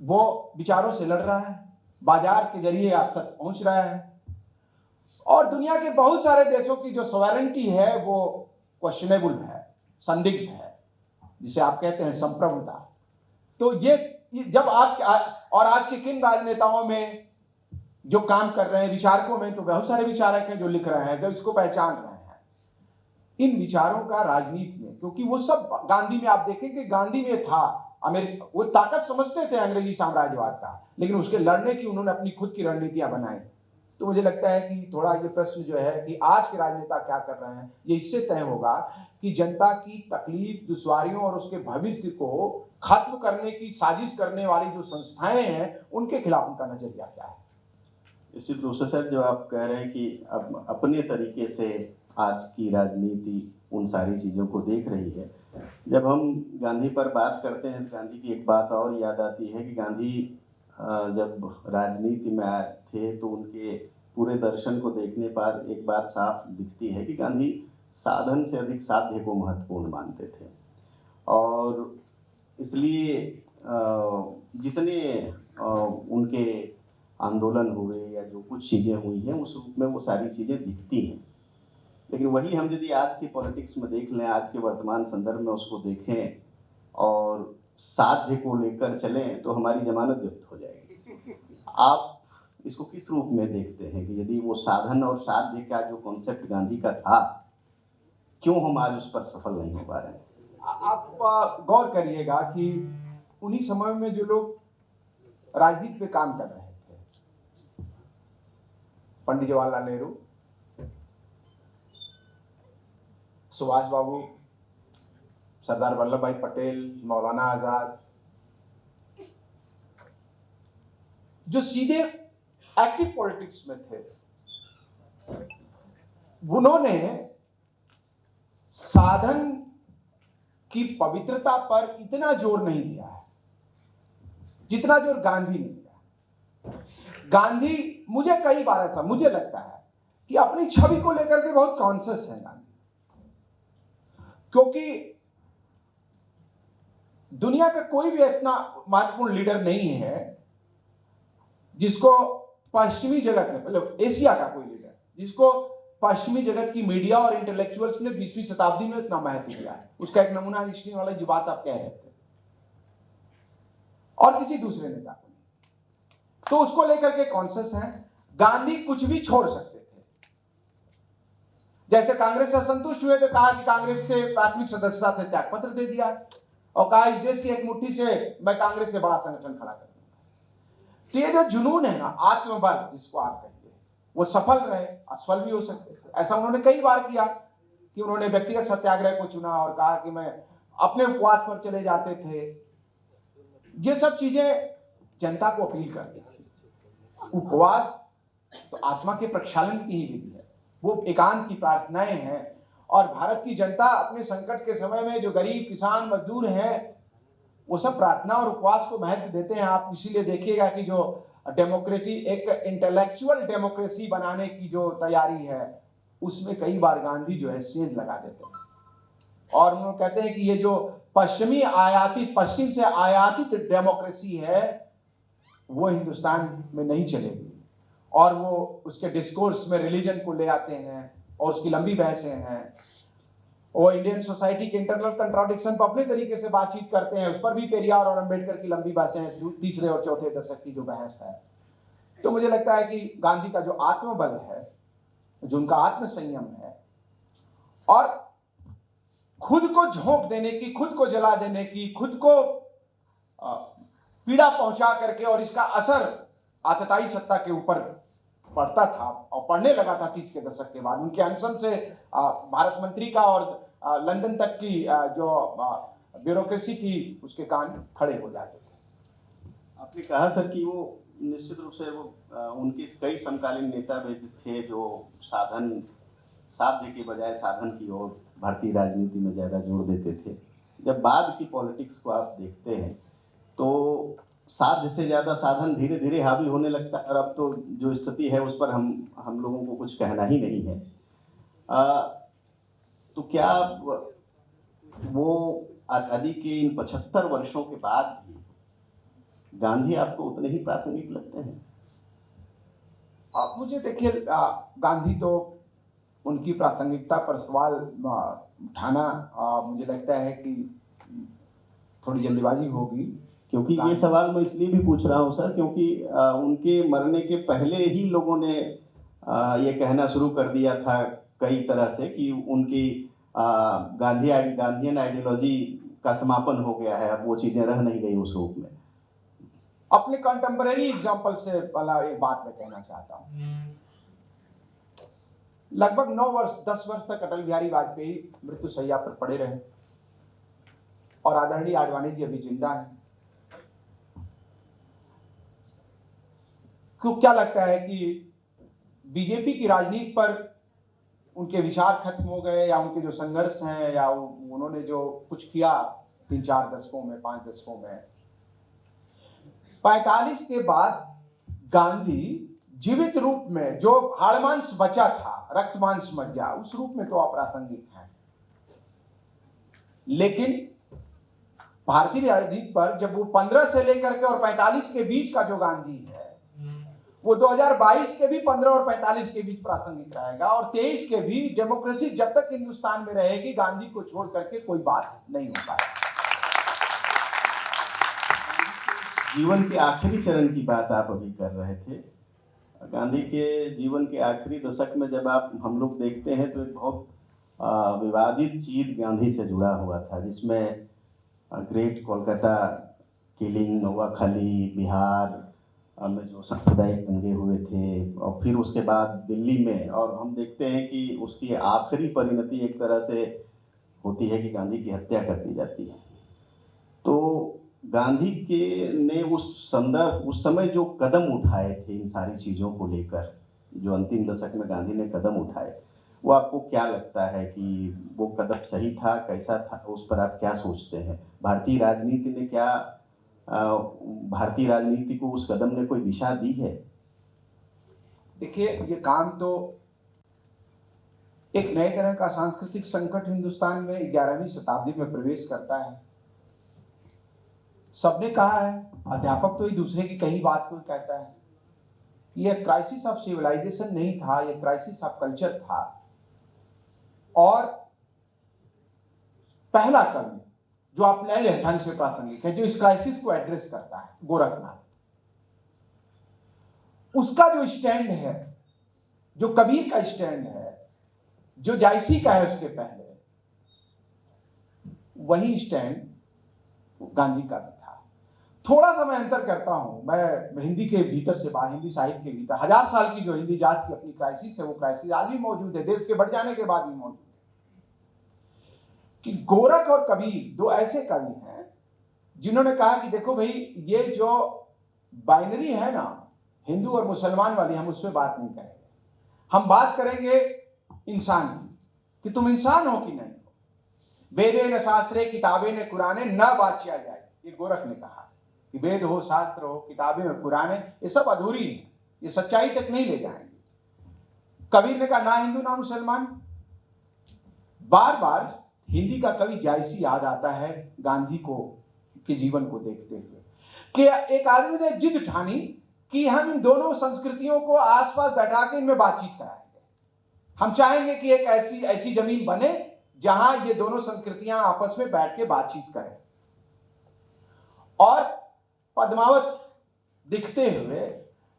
वो विचारों से लड़ रहा है, बाजार के जरिए आप तक पहुंच रहा है, और दुनिया के बहुत सारे देशों की जो सॉवरेनिटी है वो क्वेश्चनेबल है, संदिग्ध है, जिसे आप कहते हैं संप्रभुता। तो ये जब आप और आज के किन राजनेताओं में जो काम कर रहे हैं, विचारकों में तो बहुत सारे विचारक हैं जो लिख रहे हैं, जो इसको पहचान रहे हैं, इन विचारों का राजनीति में, क्योंकि वो सब गांधी में आप देखें कि गांधी में था। अमेरिका वो ताकत समझते थे अंग्रेजी साम्राज्यवाद का, लेकिन उसके लड़ने की उन्होंने अपनी खुद की रणनीतियां बनाई। तो मुझे लगता है कि थोड़ा ये प्रश्न जो है कि आज के राजनेता क्या कर रहे हैं, ये इससे तय होगा कि जनता की तकलीफ, दुश्वारियों और उसके भविष्य को खत्म करने की साजिश करने वाली जो संस्थाएं हैं उनके खिलाफ उनका नजरिया क्या है। निश्चित रूप से सर, जो आप कह रहे हैं कि अब अपने तरीके से आज की राजनीति उन सारी चीज़ों को देख रही है। जब हम गांधी पर बात करते हैं तो गांधी की एक बात और याद आती है कि गांधी जब राजनीति में आए थे तो उनके पूरे दर्शन को देखने पर एक बात साफ दिखती है कि गांधी साधन से अधिक साध्य को महत्वपूर्ण मानते थे, और इसलिए जितने उनके आंदोलन हुए या जो कुछ चीज़ें हुई हैं उस रूप में वो सारी चीज़ें दिखती हैं। लेकिन वही हम यदि आज की पॉलिटिक्स में देख लें, आज के वर्तमान संदर्भ में उसको देखें और साध्य को लेकर चलें तो हमारी जमानत जब्त हो जाएगी। आप इसको किस रूप में देखते हैं कि यदि वो साधन और साध्य का जो कॉन्सेप्ट गांधी का था, क्यों हम आज उस पर सफल नहीं हो पा रहे हैं? आप गौर करिएगा कि उन्हीं समय में जो लोग राजनीति पे काम कर रहे थे, पंडित जवाहरलाल नेहरू, सुभाष बाबू, सरदार वल्लभ भाई पटेल, मौलाना आजाद, जो सीधे एक्टिव पॉलिटिक्स में थे, उन्होंने साधन की पवित्रता पर इतना जोर नहीं दिया है जितना जोर गांधी ने दिया। गांधी, मुझे कई बार ऐसा मुझे लगता है कि अपनी छवि को लेकर के बहुत कॉन्शियस है गांधी, क्योंकि दुनिया का कोई भी इतना महत्वपूर्ण लीडर नहीं है जिसको पश्चिमी जगत में, मतलब एशिया का कोई लीडर जिसको पश्चिमी जगत की मीडिया और इंटेलेक्चुअल्स ने 20वीं शताब्दी में इतना महत्व दिया है। उसका एक नमूना इसलिए वाला जो बात आप कह रहे थे, और किसी दूसरे नेता को नहीं। तो उसको लेकर के कॉन्शियस हैं। गांधी कुछ भी छोड़ सकते थे, जैसे कांग्रेस से असंतुष्ट हुए तो कहा कि कांग्रेस से प्राथमिक सदस्यता से त्यागपत्र दे दिया और कहा इस देश की एक मुट्ठी से मैं कांग्रेस से बड़ा संगठन खड़ा कर दूंगा। तो ये जो जुनून है ना, आत्मबल जिसको आप कहिए, वो सफल रहे, असफल भी हो सकते थे। ऐसा उन्होंने कई बार किया कि उन्होंने व्यक्तिगत सत्याग्रह को चुना और कहा कि मैं अपने उपवास पर चले जाते थे। ये सब चीजें जनता को अपील करती थी। उपवास तो आत्मा के प्रक्षालन की ही विधि है, वो एकांत की प्रार्थनाएं हैं, और भारत की जनता अपने संकट के समय में जो गरीब, किसान, मजदूर हैं, वो सब प्रार्थना और उपवास को महत्व देते हैं। आप इसीलिए देखिएगा कि जो डेमोक्रेटिक, एक इंटेलेक्चुअल डेमोक्रेसी बनाने की जो तैयारी है, उसमें कई बार गांधी जो है सेंध लगा देते हैं, और उन्होंने कहते हैं कि ये जो पश्चिम से आयातित डेमोक्रेसी है वो हिंदुस्तान में नहीं चलेगी। और वो उसके डिस्कोर्स में रिलीजन को ले आते हैं और उसकी लंबी बहसें हैं। वो इंडियन सोसाइटी के इंटरनल कंट्राडिक्शन पर अपने तरीके से बातचीत करते हैं, उस पर भी पेरियार और अंबेडकर की लंबी बहसें हैं, तीसरे और चौथे दशक की जो बहस है। तो मुझे लगता है कि गांधी का जो आत्मबल है, जो उनका आत्मसंयम है, और खुद को झोंक देने की, खुद को जला देने की, खुद को पीड़ा पहुंचा करके, और इसका असर आतताई सत्ता के ऊपर पड़ता था और पड़ने लगा था 30 के दशक के बाद। उनके अनशन से भारत मंत्री का और लंदन तक की जो ब्यूरोक्रेसी थी उसके कान खड़े हो जाते थे। आपने कहा सर कि वो निश्चित रूप से वो उनके कई समकालीन नेता भी थे जो साध्य के बजाय साधन की ओर भारतीय राजनीति में ज़्यादा जोर देते थे। जब बाद की पॉलिटिक्स को आप देखते हैं तो साध्य से ज़्यादा साधन धीरे धीरे हावी होने लगता है, और अब तो जो स्थिति है उस पर हम लोगों को कुछ कहना ही नहीं है। तो क्या वो आज़ादी के इन 75 वर्षों के बाद भी गांधी आपको उतने ही प्रासंगिक लगते हैं? अब मुझे देखिए, गांधी तो उनकी प्रासंगिकता पर सवाल उठाना मुझे लगता है कि थोड़ी जल्दीबाजी होगी। क्योंकि ये सवाल मैं इसलिए भी पूछ रहा हूँ सर, क्योंकि उनके मरने के पहले ही लोगों ने ये कहना शुरू कर दिया था कई तरह से कि उनकी गांधीयन आइडियोलॉजी का समापन हो गया है, अब वो चीज़ें रह नहीं गई उस रूप में। अपने कंटेम्परेरी एग्जाम्पल से पहला एक बात मैं कहना चाहता हूँ। लगभग 10 वर्ष तक अटल बिहारी वाजपेयी मृत्यु शैया पर पड़े रहे, और आदरणीय आडवाणी जी अभी जिंदा हैं। तो क्या लगता है कि बीजेपी की राजनीति पर उनके विचार खत्म हो गए, या उनके जो संघर्ष हैं, या उन्होंने जो कुछ किया 3-4 दशकों में, 5 दशकों में? 45 के बाद गांधी जीवित रूप में जो हाड़मांस बचा था, रक्तमांस मज्जा, उस रूप में तो अप्रासंगिक है। लेकिन भारतीय राजनीति पर जब वो 15 से लेकर के और 45 के बीच का जो गांधी है, वो 2022 के भी 15 और 45 के बीच प्रासंगिक रहेगा, और 23 के भी। डेमोक्रेसी जब तक हिंदुस्तान में रहेगी, गांधी को छोड़ करके कोई बात नहीं हो पाएगी। जीवन के आखिरी चरण की बात आप अभी कर रहे थे। गांधी के जीवन के आखिरी दशक में जब हम लोग देखते हैं तो एक बहुत विवादित चीज गांधी से जुड़ा हुआ था, जिसमें ग्रेट कोलकाता किलिंग, नोआखाली, बिहार में जो सांप्रदायिक दंगे हुए थे, और फिर उसके बाद दिल्ली में, और हम देखते हैं कि उसकी आखिरी परिणति एक तरह से होती है कि गांधी की हत्या कर दी जाती है। तो गांधी के ने उस समय जो कदम उठाए थे इन सारी चीज़ों को लेकर, जो अंतिम दशक में गांधी ने कदम उठाए, वो आपको क्या लगता है कि वो कदम सही था, कैसा था, उस पर आप क्या सोचते हैं? भारतीय राजनीति को उस कदम ने कोई दिशा दी है? देखिए, ये काम तो एक नए तरह का सांस्कृतिक संकट हिंदुस्तान में 11वीं शताब्दी में प्रवेश करता है। सबने कहा है, अध्यापक तो एक दूसरे की कही बात को कहता है, यह क्राइसिस ऑफ सिविलाइजेशन नहीं था, यह क्राइसिस ऑफ कल्चर था। और पहला कवि जो अपने ढंग से प्रासंगिक है, जो इस क्राइसिस को एड्रेस करता है, गोरखनाथ। उसका जो स्टैंड है, जो कबीर का स्टैंड है, जो जायसी का है उसके पहले, वही स्टैंड गांधी का भी था। थोड़ा सा मैं अंतर करता हूं, मैं हिंदी के भीतर से बाहर, हिंदी साहित्य के भीतर 1000 साल की जो हिंदी जात की अपनी क्राइसिस है, वो क्राइसिस आज भी मौजूद है, देश के बढ़ जाने के बाद भी मौजूद है। कि गोरख और कबीर दो ऐसे कवि हैं जिन्होंने कहा कि देखो भाई, ये जो बाइनरी है ना, हिंदू और मुसलमान वाली, हम उसमें बात नहीं करेंगे। हम बात करेंगे इंसान की, कि तुम इंसान हो कि नहीं हो। वेदे न शास्त्रे किताबें न कुराने न बाचिया जाए, ये गोरख ने कहा कि वेद हो, शास्त्र हो, किताबें हो, कुराने, ये सब अधूरी है, ये सच्चाई तक नहीं ले जाएंगे। कबीर ने कहा ना हिंदू ना मुसलमान। बार बार हिंदी का कवि जायसी याद आता है गांधी को के जीवन को देखते हुए, कि एक आदमी ने जिद ठानी कि हम इन दोनों संस्कृतियों को आसपास बैठा के इनमें बातचीत कराएंगे। हम चाहेंगे कि एक ऐसी जमीन बने जहां ये दोनों संस्कृतियां आपस में बैठ के बातचीत करें। और पद्मावत दिखते हुए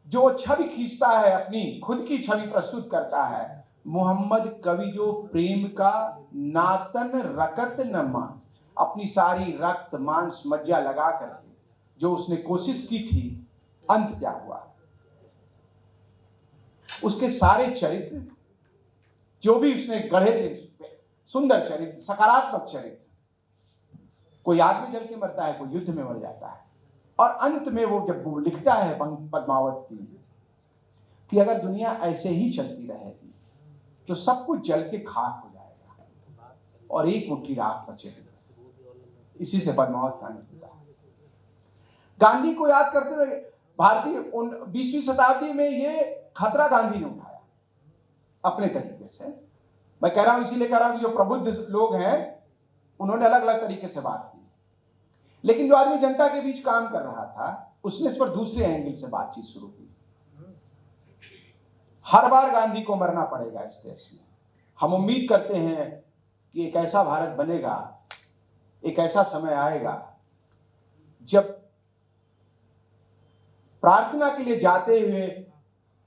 जो छवि खींचता है, अपनी खुद की छवि प्रस्तुत करता है, मोहम्मद कवि जो प्रेम का नातन रकत न मान, अपनी सारी रक्त मांस मज्जा लगा करके जो उसने कोशिश की थी, अंत क्या हुआ? उसके सारे चरित्र जो भी उसने गढ़े थे, सुंदर चरित्र, सकारात्मक चरित्र, कोई आग में जल के मरता है, कोई युद्ध में मर जाता है, और अंत में वो जब वो लिखता है पद्मावत की कि अगर दुनिया ऐसे ही चलती रहेगी तो सब कुछ जल के खाक हो जाएगा और एक मुट्ठी राख बचेगी। इसी से पद्मावत का अंत होता है। गांधी को याद करते हुए भारतीय 20वीं शताब्दी में ये खतरा गांधी ने उठाया अपने तरीके से। मैं कह रहा हूं, इसीलिए कह रहा हूं कि जो प्रबुद्ध लोग हैं उन्होंने अलग अलग तरीके से बात की, लेकिन जो आदमी जनता के बीच काम कर रहा था उसने इस पर दूसरे एंगल से बातचीत शुरू की। हर बार गांधी को मरना पड़ेगा इस देश में। हम उम्मीद करते हैं कि एक ऐसा भारत बनेगा, एक ऐसा समय आएगा जब प्रार्थना के लिए जाते हुए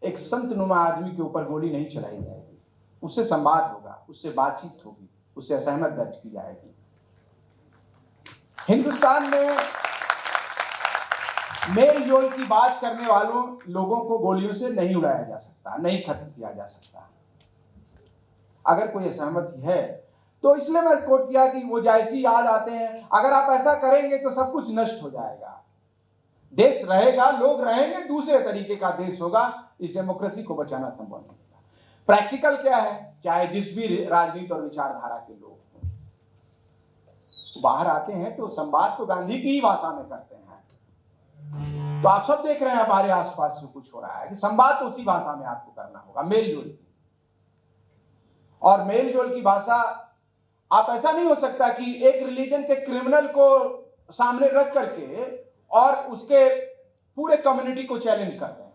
एक संत नुमा आदमी के ऊपर गोली नहीं चलाई जाएगी, उससे संवाद होगा, उससे बातचीत होगी, उससे असहमत दर्ज की जाएगी। हिंदुस्तान में मेल जोल की बात करने वालों लोगों को गोलियों से नहीं उड़ाया जा सकता, नहीं खत्म किया जा सकता। अगर कोई असहमति है तो इसलिए मैं कोट किया कि वो जैसी याद आते हैं, अगर आप ऐसा करेंगे तो सब कुछ नष्ट हो जाएगा, देश रहेगा, लोग रहेंगे, दूसरे तरीके का देश होगा, इस डेमोक्रेसी को बचाना संभव नहीं होगा। प्रैक्टिकल क्या है, चाहे जिस भी राजनीति और विचारधारा के लोग बाहर आते हैं तो संवाद तो गांधी की ही भाषा में करते हैं। तो आप सब देख रहे हैं हमारे आसपास जो कुछ हो रहा है कि संवाद तो उसी भाषा में आपको करना होगा, मेल जोल की। और मेल जोल की भाषा आप ऐसा नहीं हो सकता कि एक रिलीजन के क्रिमिनल को सामने रख करके और उसके पूरे कम्युनिटी को चैलेंज कर दें,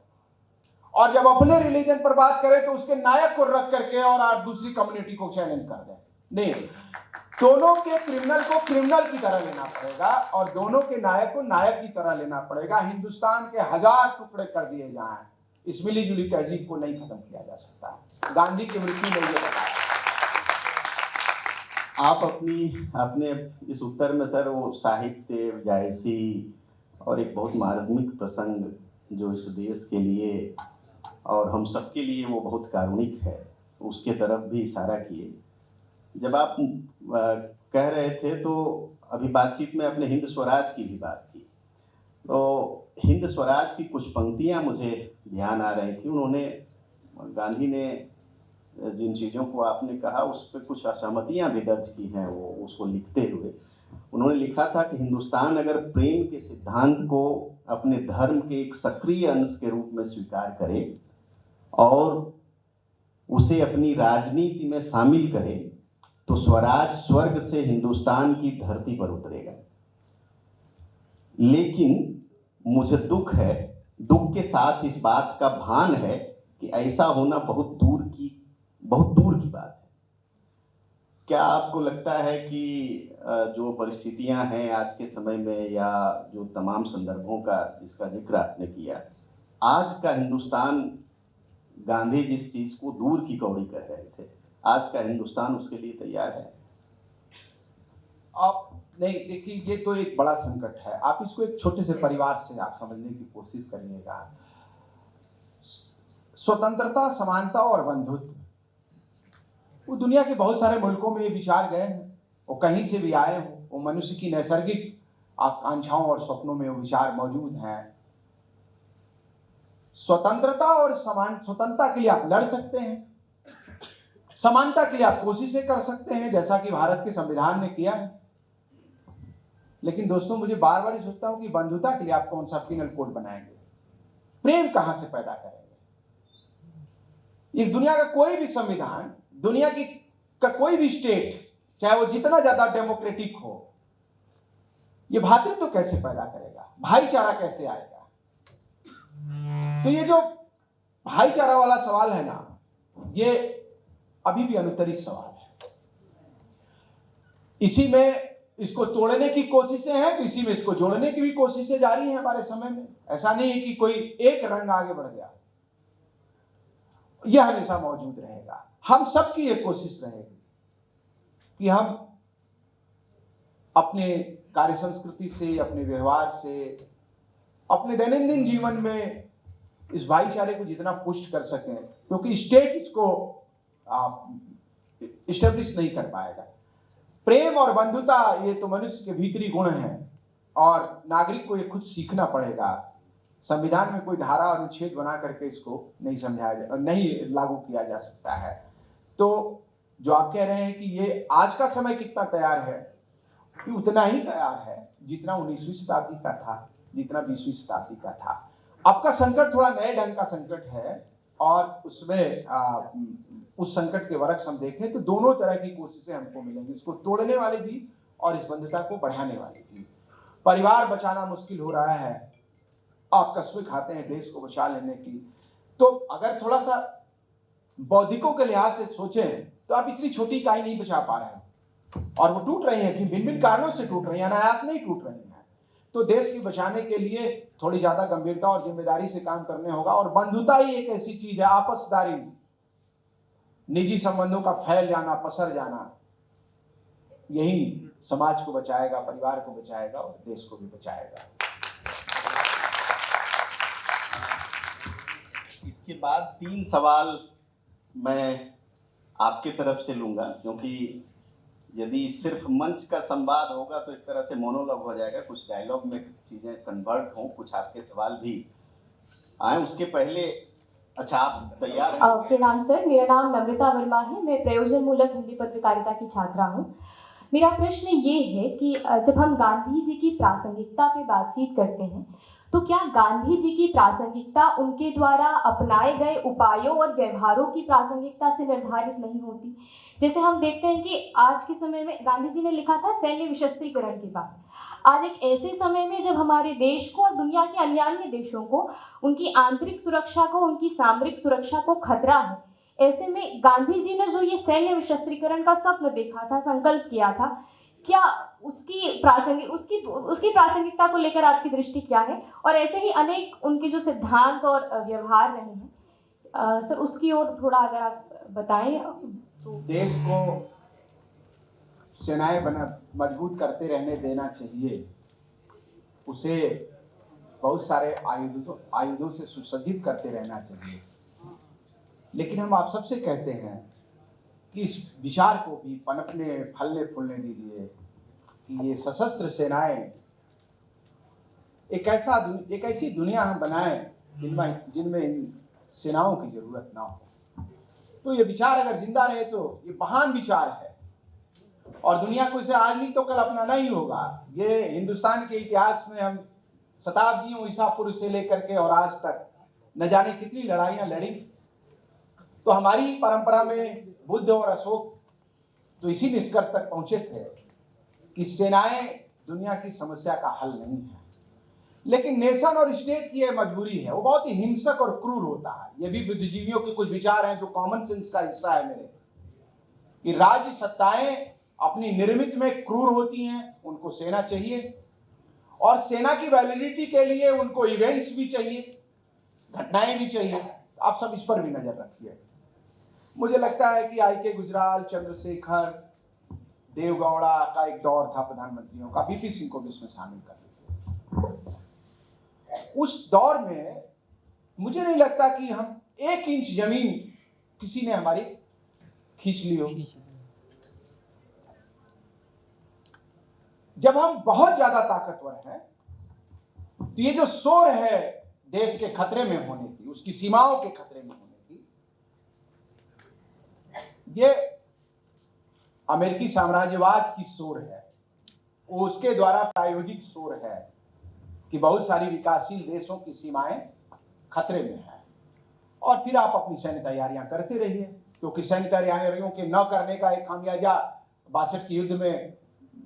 और जब अपने रिलीजन पर बात करें तो उसके नायक को रख करके और दूसरी कम्युनिटी को चैलेंज कर दें। नहीं, दोनों के क्रिमिनल को क्रिमिनल की तरह लेना पड़ेगा और दोनों के नायक को नायक की तरह लेना पड़ेगा। हिंदुस्तान के 1000 टुकड़े कर दिए जाएं, इस मिली जुली तहजीब को नहीं खत्म किया जा सकता। गांधी की मृत्यु ने यह बताया। आप अपने इस उत्तर में सर वो साहित्य, जायसी और एक बहुत मार्मिक प्रसंग जो इस देश के लिए और हम सबके लिए वो बहुत कारुणिक है, उसके तरफ भी इशारा किए। जब आप कह रहे थे तो अभी बातचीत में अपने हिंद स्वराज की भी बात की, तो हिंद स्वराज की कुछ पंक्तियां मुझे ध्यान आ रही थी। उन्होंने, गांधी ने जिन चीज़ों को आपने कहा उस पर कुछ असहमतियां भी दर्ज की हैं। वो उसको लिखते हुए उन्होंने लिखा था कि हिंदुस्तान अगर प्रेम के सिद्धांत को अपने धर्म के एक सक्रिय अंश के रूप में स्वीकार करे और उसे अपनी राजनीति में शामिल करे तो स्वराज स्वर्ग से हिंदुस्तान की धरती पर उतरेगा। लेकिन मुझे दुख है, दुख के साथ इस बात का भान है कि ऐसा होना बहुत दूर की बात है। क्या आपको लगता है कि जो परिस्थितियां हैं आज के समय में या जो तमाम संदर्भों का जिसका जिक्र आपने किया, आज का हिंदुस्तान, गांधी जिस चीज़ को दूर की कौड़ी कह रहे थे, आज का हिंदुस्तान उसके लिए तैयार है? आप नहीं, देखिए ये तो एक बड़ा संकट है। आप इसको एक छोटे से परिवार से आप समझने की कोशिश करिएगा। स्वतंत्रता, समानता और बंधुत्व, वो दुनिया के बहुत सारे मुल्कों में ये विचार गए हैं, वो कहीं से भी आए हो, वो मनुष्य की नैसर्गिक आकांक्षाओं और सपनों में वो विचार मौजूद हैं। स्वतंत्रता और स्वतंत्रता के लिए आप लड़ सकते हैं, समानता के लिए आप कोशिशें कर सकते हैं, जैसा कि भारत के संविधान ने किया है। लेकिन दोस्तों, मुझे बार बार सोचता हूं कि बंधुता के लिए आप कौन सा पिनल कोड बनाएंगे, प्रेम कहां से पैदा करेंगे? ये दुनिया का कोई भी संविधान, दुनिया की का कोई भी स्टेट, चाहे वो जितना ज्यादा डेमोक्रेटिक हो, ये भातृत्व तो कैसे पैदा करेगा, भाईचारा कैसे आएगा? तो ये जो भाईचारा वाला सवाल है ना, ये अभी भी अनुत्तरित सवाल है। इसी में इसको तोड़ने की कोशिशें हैं, तो इसी में इसको जोड़ने की भी कोशिशें जारी हैं हमारे समय में। ऐसा नहीं है कि कोई एक रंग आगे बढ़ गया, यह हमेशा मौजूद रहेगा। हम सबकी ये कोशिश रहेगी कि हम अपने कार्य संस्कृति से, अपने व्यवहार से, अपने दैनंदिन जीवन में इस भाईचारे को जितना पुष्ट कर सकें, क्योंकि स्टेट इसको इस्टेब्लिश नहीं कर पाएगा। प्रेम और बंधुता ये तो मनुष्य के भीतरी गुण हैं और नागरिक को ये खुद सीखना पड़ेगा। संविधान में कोई धारा अनुच्छेद बना करके इसको नहीं समझाया, नहीं लागू किया जा सकता है। तो जो आप कह रहे हैं कि ये आज का समय कितना तैयार है, कि उतना ही तैयार है जितना 19वीं शताब्दी का था, जितना 20वीं शताब्दी का था। अब का संकट थोड़ा नए ढंग का संकट है और उसमें उस संकट के वरक्ष हम देखें तो दोनों तरह की कोशिशें हमको मिलेंगी, इसको तोड़ने वाले भी और इस बंधुता को बढ़ाने वाले भी। परिवार बचाना मुश्किल हो रहा है, आप कस्में खाते हैं देश को बचा लेने की, तो अगर थोड़ा सा बौद्धिकों के लिहाज से सोचें तो आप इतनी छोटी इकाई नहीं बचा पा रहे हैं, और वो टूट रही है कि भिन्न भिन्न कारणों से टूट रही है, अनायास नहीं टूट रही है। तो देश की बचाने के लिए थोड़ी ज्यादा गंभीरता और जिम्मेदारी से काम करने होगा। और बंधुता ही एक ऐसी चीज है, आपसदारी, निजी संबंधों का फैल जाना, पसर जाना, यही समाज को बचाएगा, परिवार को बचाएगा और देश को भी बचाएगा। इसके बाद 3 सवाल मैं आपके तरफ से लूंगा, क्योंकि यदि सिर्फ मंच का संवाद होगा तो एक तरह से मोनोलॉग हो जाएगा, कुछ डायलॉग में चीज़ें कन्वर्ट हों, कुछ आपके सवाल भी आए। उसके पहले अच्छा, आप तैयार हैं? प्रणाम सर, मेरा नाम नम्रता वर्मा है, मैं प्रयोजन मूलक हिंदी पत्रकारिता की छात्रा हूँ। मेरा प्रश्न ये है कि जब हम गांधी जी की प्रासंगिकता पे बातचीत करते हैं तो क्या गांधी जी की प्रासंगिकता उनके द्वारा अपनाए गए उपायों और व्यवहारों की प्रासंगिकता से निर्धारित नहीं होती? जैसे हम देखते हैं कि आज के समय में गांधी जी ने लिखा था सैन्य विशस्त्रीकरण के बाद, आज एक ऐसे समय में जब हमारे देश को और दुनिया के अन्य देशों को उनकी आंतरिक सुरक्षा को, उनकी सामरिक सुरक्षा को खतरा है, ऐसे में गांधी जी ने जो ये सैन्य विशस्त्रीकरण का स्वप्न देखा था, संकल्प किया था, क्या उसकी प्रासंगिकता को लेकर आपकी दृष्टि क्या है? और ऐसे ही अनेक उनके जो सिद्धांत और व्यवहार रहे हैं सर, उसकी ओर थोड़ा अगर आप बताएं तो। देश को सेनाएं मजबूत करते रहने देना चाहिए, उसे बहुत सारे आयुधों से सुसज्जित करते रहना चाहिए। लेकिन हम आप सबसे कहते हैं कि इस विचार को भी पनपने फलने फूलने दीजिए कि ये सशस्त्र सेनाएं एक ऐसी दुनिया हम बनाएं जिनमें इन सेनाओं की जरूरत ना हो। तो ये विचार अगर जिंदा रहे तो ये महान विचार है और दुनिया को इसे आज नहीं तो कल अपनाना ही होगा। ये हिंदुस्तान के इतिहास में हम शताब्दियों ईसा पूर्व से लेकर के और आज तक न जाने कितनी लड़ाइयां लड़ी, तो हमारी परंपरा में बुद्ध और अशोक तो इसी निष्कर्ष तक पहुंचे थे कि सेनाएं दुनिया की समस्या का हल नहीं है। लेकिन नेशन और स्टेट की यह मजबूरी है, वो बहुत ही हिंसक और क्रूर होता है। ये भी बुद्धिजीवियों के कुछ विचार हैं जो कॉमन सेंस का हिस्सा है मेरे, कि राज्य सत्ताएं अपनी निर्मित में क्रूर होती हैं, उनको सेना चाहिए और सेना की वैलिडिटी के लिए उनको इवेंट्स भी चाहिए, घटनाएं भी चाहिए। आप सब इस पर भी नजर रखिए। मुझे लगता है कि I.K. गुजराल, चंद्रशेखर, देवगौड़ा का एक दौर था प्रधानमंत्रियों का, VP सिंह को भी उसमें शामिल कर लीजिए। उस दौर में मुझे नहीं लगता कि हम 1 इंच जमीन किसी ने हमारी खींच ली हो। जब हम बहुत ज्यादा ताकतवर हैं तो ये जो शोर है देश के खतरे में होने की, उसकी सीमाओं के खतरे में होने की, ये अमेरिकी साम्राज्यवाद की शोर है, वो उसके द्वारा प्रायोजित शोर है कि बहुत सारी विकासशील देशों की सीमाएं खतरे में है। और फिर आप अपनी सैन्य तैयारियां करते रहिए, क्योंकि सैन्य तैयारियों के न करने का एक खामियाजा 62 के युद्ध में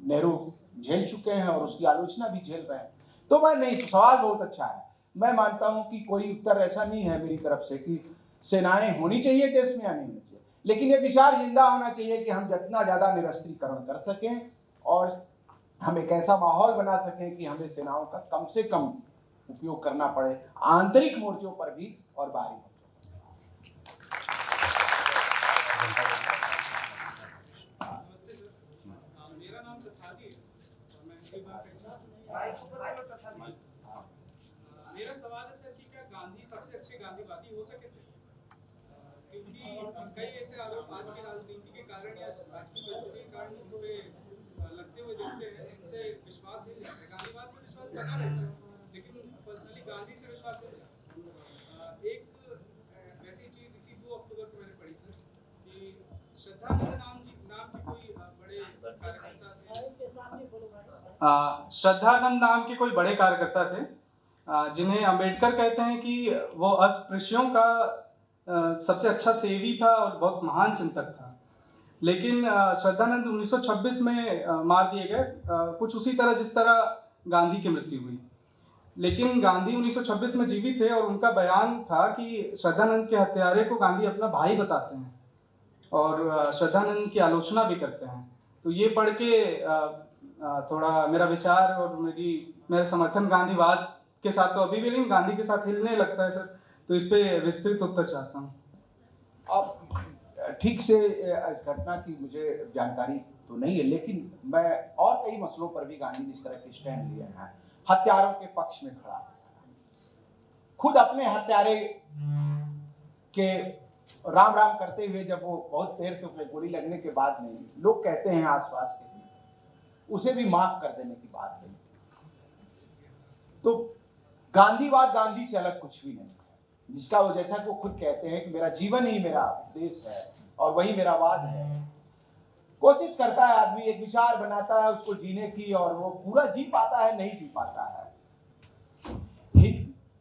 नेहरू झेल चुके हैं और उसकी आलोचना भी झेल रहे हैं। तो मैं नहीं, तो सवाल बहुत अच्छा है। मैं मानता हूं कि कोई उत्तर ऐसा नहीं है मेरी तरफ से कि सेनाएं होनी चाहिए देश में या नहीं होनी चाहिए, लेकिन ये विचार जिंदा होना चाहिए कि हम जितना ज्यादा निरस्त्रीकरण कर सकें और हम एक ऐसा माहौल बना सकें कि हमें सेनाओं का कम से कम उपयोग करना पड़े, आंतरिक मोर्चों पर भी और बाहरी मोर्चों मेरा नाम तथादी है और मैं मेरा सवाल है सर कि क्या गांधी सबसे अच्छे गांधीवादी हो सके थे? क्योंकि कई ऐसे आरोप आज की राजनीति के कारण या आज की परिस्थिति के कारण उन पे लगते हुए दिखते हैं, इनसे विश्वास हिल जाता है। गांधीवाद पर विश्वास बना रहता है, लेकिन पर्सनली गांधी से विश्वास हिल जाता है। एक वैसी चीज इसी 2 अक्टूबर को मैंने पढ़ी सर कि श्रद्धानंद नाम की कोई बड़े कार्यकर्ता थे, श्रद्धानंद नाम के कोई बड़े कार्यकर्ता थे, जिन्हें अंबेडकर कहते हैं कि वो अस्पृश्यों का सबसे अच्छा सेवी था और बहुत महान चिंतक था। लेकिन श्रद्धानंद 1926 में मार दिए गए, कुछ उसी तरह जिस तरह गांधी की मृत्यु हुई। लेकिन गांधी 1926 में जीवित थे और उनका बयान था कि श्रद्धानंद के हत्यारे को गांधी अपना भाई बताते हैं और श्रद्धानंद की आलोचना भी करते हैं। तो ये पढ़ के थोड़ा मेरा विचार और मेरा समर्थन गांधीवाद के साथ तो अभी भी नहीं, गांधी के साथ हिलने लगता है सर। तो इस पे विस्तृत उत्तर चाहता हूँ। अब ठीक से इस घटना की मुझे जानकारी तो नहीं है, लेकिन मैं और कई मसलों पर भी गांधी ने इस तरह के स्टैंड लिए हैं। हत्यारों के पक्ष में खड़ा, खुद अपने हत्यारे के राम राम करते हुए, जब वो बहुत देर तक गोली लगने के बाद नहीं, लोग कहते हैं आसपास के, उसे भी माफ कर देने की बात है। तो गांधीवाद गांधी से अलग कुछ भी नहीं है, जिसका वो, जैसा कि वो खुद कहते हैं कि मेरा जीवन ही मेरा देश है और वही मेरा वाद है। कोशिश करता है आदमी, एक विचार बनाता है उसको जीने की, और वो पूरा जी पाता है नहीं जी पाता है।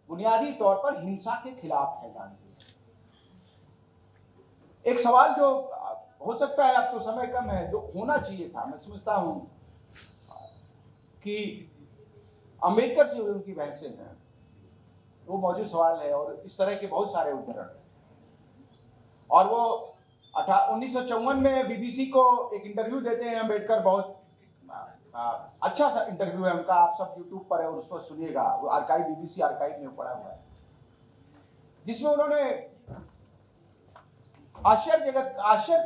बुनियादी तौर पर हिंसा के खिलाफ है गांधी। एक सवाल जो हो सकता है, अब तो समय कम है, जो होना चाहिए था, मैं समझता हूं कि अंबेडकर से उनकी बहसें हैं, वो मौजूद सवाल है, और इस तरह के बहुत सारे उदाहरण हैं। और वो 1954 में बीबीसी को एक इंटरव्यू देते हैं अंबेडकर, बहुत अच्छा सा इंटरव्यू है उनका, आप सब यूट्यूब पर है और उसको सुनिएगा, वो आर्काइव, बीबीसी आर्काइव में पड़ा हुआ है, जिसमें उन्होंने आश्चर्य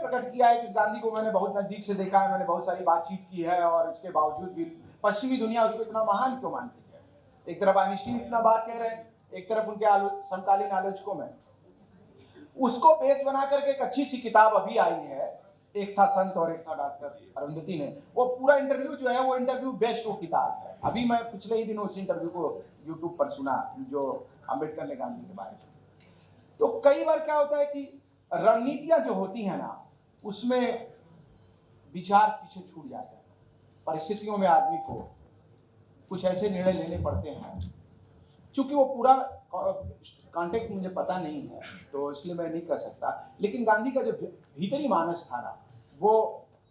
प्रकट किया है कि इस गांधी को मैंने बहुत नजदीक से देखा है, मैंने बहुत सारी बातचीत की है, और इसके बावजूद भी पश्चिमी दुनिया उसको इतना महान क्यों मानती है। एक तरफ आइंस्टीन इतना बात कह रहे हैं, एक तरफ उनके समकालीन आलोचकों में उसको बेस बना करके एक अच्छी सी किताब अभी आई है, एक था संत और एक था डॉक्टर अरुंधति ने, वो पूरा इंटरव्यू जो है, वो इंटरव्यू बेस्ट वो किताब है। अभी मैं पिछले ही दिनों उस इंटरव्यू को यूट्यूब पर सुना, जो अंबेडकर ने गांधी के बारे में। तो कई बार क्या होता है कि रणनीतियां जो होती हैं ना, उसमें विचार पीछे छूट जाते हैं, परिस्थितियों में आदमी को कुछ ऐसे निर्णय लेने पड़ते हैं। चूंकि वो पूरा कॉन्टेक्ट मुझे पता नहीं है, तो इसलिए मैं नहीं कह सकता, लेकिन गांधी का जो भीतरी मानस था ना, वो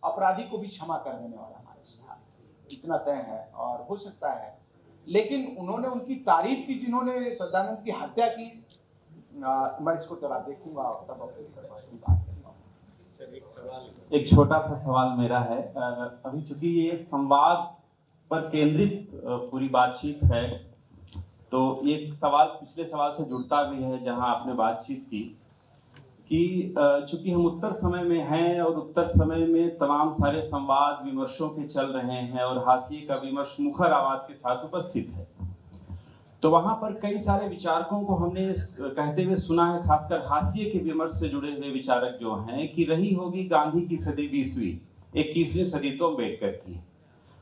अपराधी को भी क्षमा कर देने वाला मानस था, इतना तय है। और हो सकता है, लेकिन उन्होंने उनकी तारीफ की जिन्होंने सदानंद की हत्या की, मैं इसको थोड़ा देखूंगा तब बात करूंगा। एक छोटा सा सवाल मेरा है, अभी चूंकि ये संवाद पर केंद्रित पूरी बातचीत है, तो एक सवाल पिछले सवाल से जुड़ता भी है, जहां आपने बातचीत की कि चूंकि हम उत्तर समय में हैं और उत्तर समय में तमाम सारे संवाद विमर्शों के चल रहे हैं और हाशिए का विमर्श मुखर आवाज के साथ उपस्थित है, तो वहां पर कई सारे विचारकों को हमने कहते हुए सुना है, खासकर हाशिए के विमर्श से जुड़े हुए विचारक जो हैं, कि रही होगी गांधी की सदी 20वीं, 21वीं सदी तो अम्बेडकर की।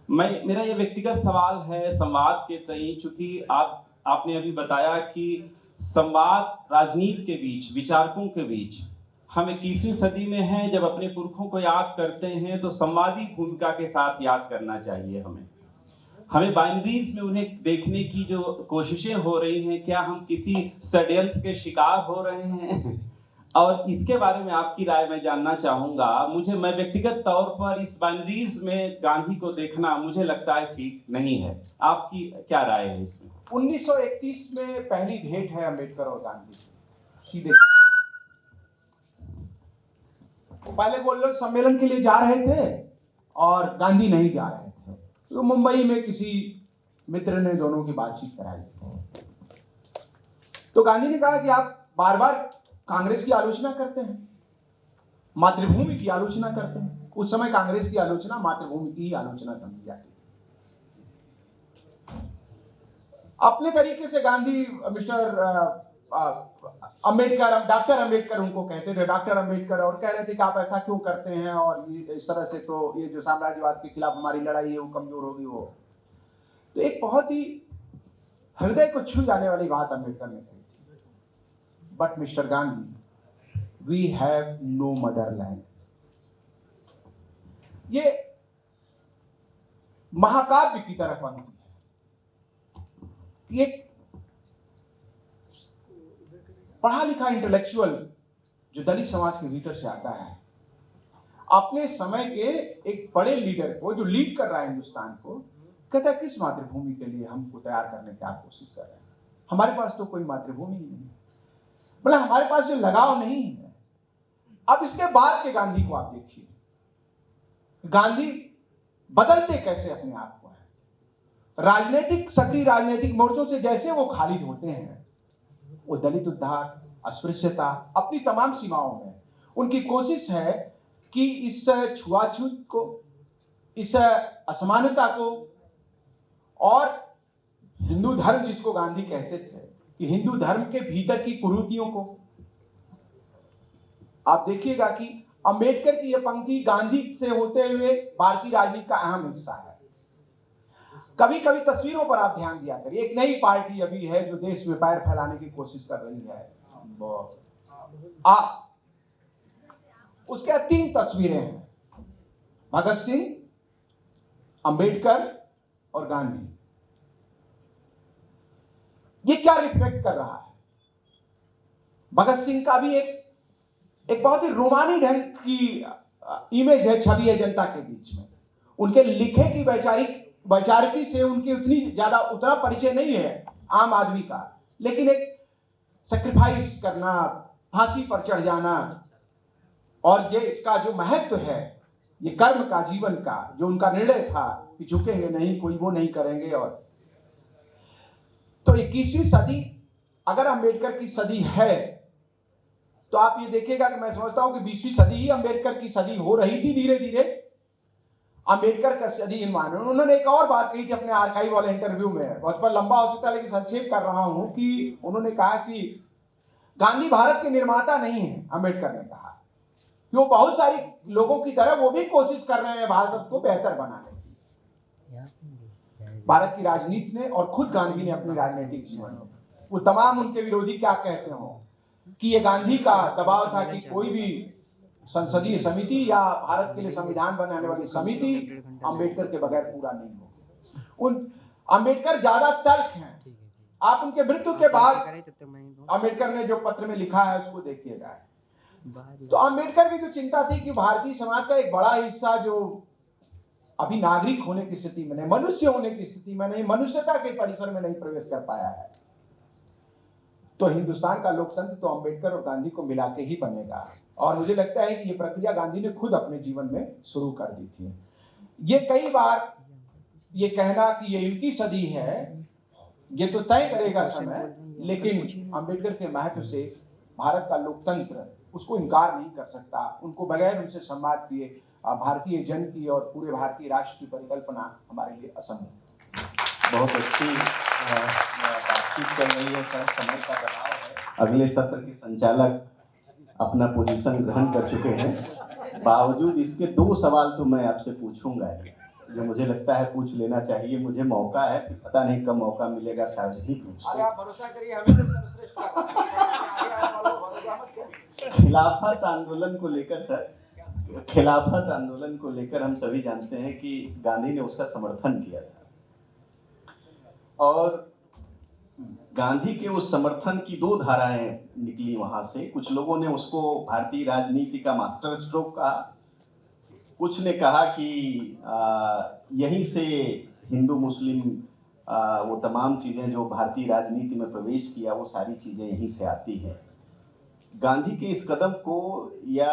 मेरा ये व्यक्तिगत सवाल है संवाद के तई, चूंकि आपने अभी बताया कि संवाद राजनीति के बीच, विचारकों के बीच, हम 21वीं सदी में हैं, जब अपने पुरखों को याद करते हैं तो संवादी भूमिका के साथ याद करना चाहिए। हमें बाइनरीज में उन्हें देखने की जो कोशिशें हो रही हैं, क्या हम किसी षड्यंत्र के शिकार हो रहे हैं? और इसके बारे में आपकी राय मैं जानना चाहूँगा। मैं व्यक्तिगत तौर पर इस बाइनरीज में गांधी को देखना मुझे लगता है ठीक नहीं है, आपकी क्या राय है इसमें? 1931 में पहली भेंट है अंबेडकर और गांधी सीधे। पहले वो लोग सम्मेलन के लिए जा रहे थे और गांधी नहीं जा रहे थे, तो मुंबई में किसी मित्र ने दोनों की बातचीत कराई। तो गांधी ने कहा कि आप बार बार कांग्रेस की आलोचना करते हैं, मातृभूमि की आलोचना करते हैं। उस समय कांग्रेस की आलोचना मातृभूमि की ही आलोचना समझी जाती थी। अपने तरीके से गांधी मिस्टर अम्बेडकर, डॉक्टर अम्बेडकर उनको कहते थे, डॉक्टर अम्बेडकर, और कह रहे थे कि आप ऐसा क्यों करते हैं, और ये इस तरह से तो ये जो साम्राज्यवाद के खिलाफ हमारी लड़ाई है वो कमजोर होगी। वो तो एक बहुत ही हृदय को छू जाने वाली बात अम्बेडकर ने कही थी, but mister Gandhi, we have no motherland. ये महाकाव्य की तरह पंक्ति है। एक पढ़ा लिखा इंटेलेक्चुअल जो दलित समाज के भीतर से आता है, अपने समय के एक बड़े लीडर को, जो लीड कर रहा है हिंदुस्तान को, कहता है किस मातृभूमि के लिए हमको तैयार करने की आप कोशिश कर रहे हैं, हमारे पास तो कोई मातृभूमि ही नहीं, मतलब हमारे पास जो लगाव नहीं है। अब इसके बाद के गांधी को आप देखिए, गांधी बदलते कैसे अपने आप को है। राजनीतिक, सक्रिय राजनीतिक मोर्चों से जैसे वो खालिद होते हैं, वो दलित उद्धार, अस्पृश्यता, अपनी तमाम सीमाओं में उनकी कोशिश है कि इस छुआछूत को, इस असमानता को, और हिंदू धर्म जिसको गांधी कहते थे कि हिंदू धर्म के भीतर की कुरीतियों को, आप देखिएगा कि अंबेडकर की यह पंक्ति गांधी से होते हुए भारतीय राजनीति का अहम हिस्सा है। कभी कभी तस्वीरों पर आप ध्यान दिया करिए, एक नई पार्टी अभी है जो देश में पैर फैलाने की कोशिश कर रही है। उसके 3 तस्वीरें हैं, भगत सिंह, अंबेडकर और गांधी। ये क्या रिफ्लेक्ट कर रहा है? भगत सिंह का भी एक बहुत ही रोमानी ढंग की इमेज है, छवि है जनता के बीच में। उनके लिखे की वैचारिकी से उनकी उतना परिचय नहीं है आम आदमी का, लेकिन एक सैक्रिफाइस करना, फांसी पर चढ़ जाना, और ये इसका जो महत्व है, ये कर्म का, जीवन का, जो उनका निर्णय था कि झुकेंगे नहीं, कोई वो नहीं करेंगे। और तो 21वीं सदी अगर अंबेडकर की सदी है, तो आप ये देखिएगा कि मैं समझता हूं कि 20वीं सदी ही अंबेडकर की सदी हो रही थी धीरे धीरे। अंबेडकर का सदी इन माने। उन्होंने एक और बात कही थी अपने आर्काइव वाले इंटरव्यू में, बहुत पर लंबा हो सकता है लेकिन संक्षेप कर रहा हूं, कि उन्होंने कहा कि गांधी भारत के निर्माता नहीं है। अंबेडकर ने कहा कि वो बहुत सारी लोगों की तरह वो भी कोशिश कर रहे हैं भारत को बेहतर बनाने की। भारत की राजनीति ने, और खुद गांधी ने अपने राजनीतिक जीवन में, वो तमाम उनके विरोधी क्या कहते हो कि ये गांधी का दबाव था कि कोई भी संसदीय समिति या भारत के लिए संविधान बनाने वाली समिति अंबेडकर के बगैर पूरा नहीं हो। उन अंबेडकर ज्यादा तर्क हैं। आप उनके मृत्यु के बाद अंबेडकर ने जो पत्र में लिखा है उसको देखिएगा। तो अंबेडकर की जो चिंता थी कि भारतीय समाज का एक बड़ा हिस्सा जो अभी नागरिक होने की स्थिति में नहीं, मनुष्य होने की स्थिति में नहीं, मनुष्यता के परिसर में नहीं प्रवेश कर पाया है, तो हिंदुस्तान का लोकतंत्र तो अंबेडकर और गांधी को मिला के ही बनेगा। और मुझे लगता है कि ये प्रक्रिया गांधी ने खुद अपने जीवन में शुरू कर दी थी। ये कई बार ये कहना कि ये इनकी सदी है, ये तो तय करेगा समय, लेकिन अंबेडकर के महत्व से भारत का लोकतंत्र उसको इनकार नहीं कर सकता। उनको बगैर उनसे संवाद किए भारतीय जन की और पूरे भारतीय राष्ट्र की परिकल्पना हमारे लिए असंभव। बहुत अच्छी बातचीत चल रही है सर, समय का दबाव है। अगले सत्र के संचालक अपना पोजीशन ग्रहण कर चुके हैं। बावजूद इसके 2 सवाल तो मैं आपसे पूछूंगा जो मुझे लगता है पूछ लेना चाहिए। मुझे मौका है, पता नहीं कब मौका मिलेगा सार्वजनिक रूप से। आप भरोसा करिए, हमें तो सर्वश्रेष्ठ खिलाफत आंदोलन को लेकर सर, खिलाफत आंदोलन को लेकर हम सभी जानते हैं कि गांधी ने उसका समर्थन किया था, और गांधी के उस समर्थन की 2 धाराएं निकली वहां से। कुछ लोगों ने उसको भारतीय राजनीति का मास्टर स्ट्रोक कहा, कुछ ने कहा कि यहीं से हिंदू मुस्लिम वो तमाम चीज़ें जो भारतीय राजनीति में प्रवेश किया, वो सारी चीज़ें यहीं से आती हैं। गांधी के इस कदम को या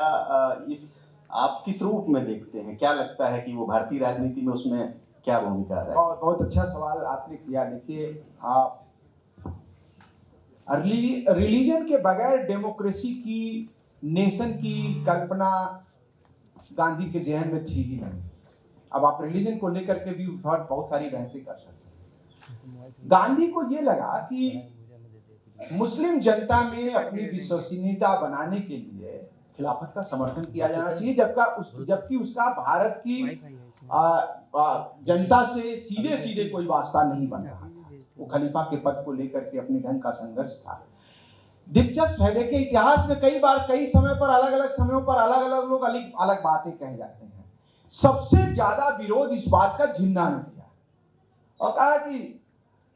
इस आप किस रूप में देखते हैं? क्या लगता है कि वो भारतीय राजनीति में उसमें क्या भूमिका है? बहुत अच्छा सवाल आपने किया। देखिए, आप रिलीजन के बगैर डेमोक्रेसी की, नेशन की कल्पना गांधी के जहन में थी ही नहीं। अब आप रिलीजन को लेकर के भी बहुत सारी बहसें कर सकते हैं। गांधी को ये लगा कि मुस्लिम जनता में अपनी विश्वसनीयता बनाने के लिए खिलाफत का समर्थन किया जाना चाहिए, जबकि उसका भारत की जनता से सीधे सीधे कोई वास्ता नहीं बन रहा। वो खलीफा के पद को लेकर के अपने ढंग का संघर्ष था। दिलचस्प है, देखिए इतिहास में कई बार कई समय पर अलग अलग समयों पर अलग अलग लोग अलग बातें कह जाते हैं। सबसे ज्यादा विरोध इस बात का जिन्ना ने किया और कहा कि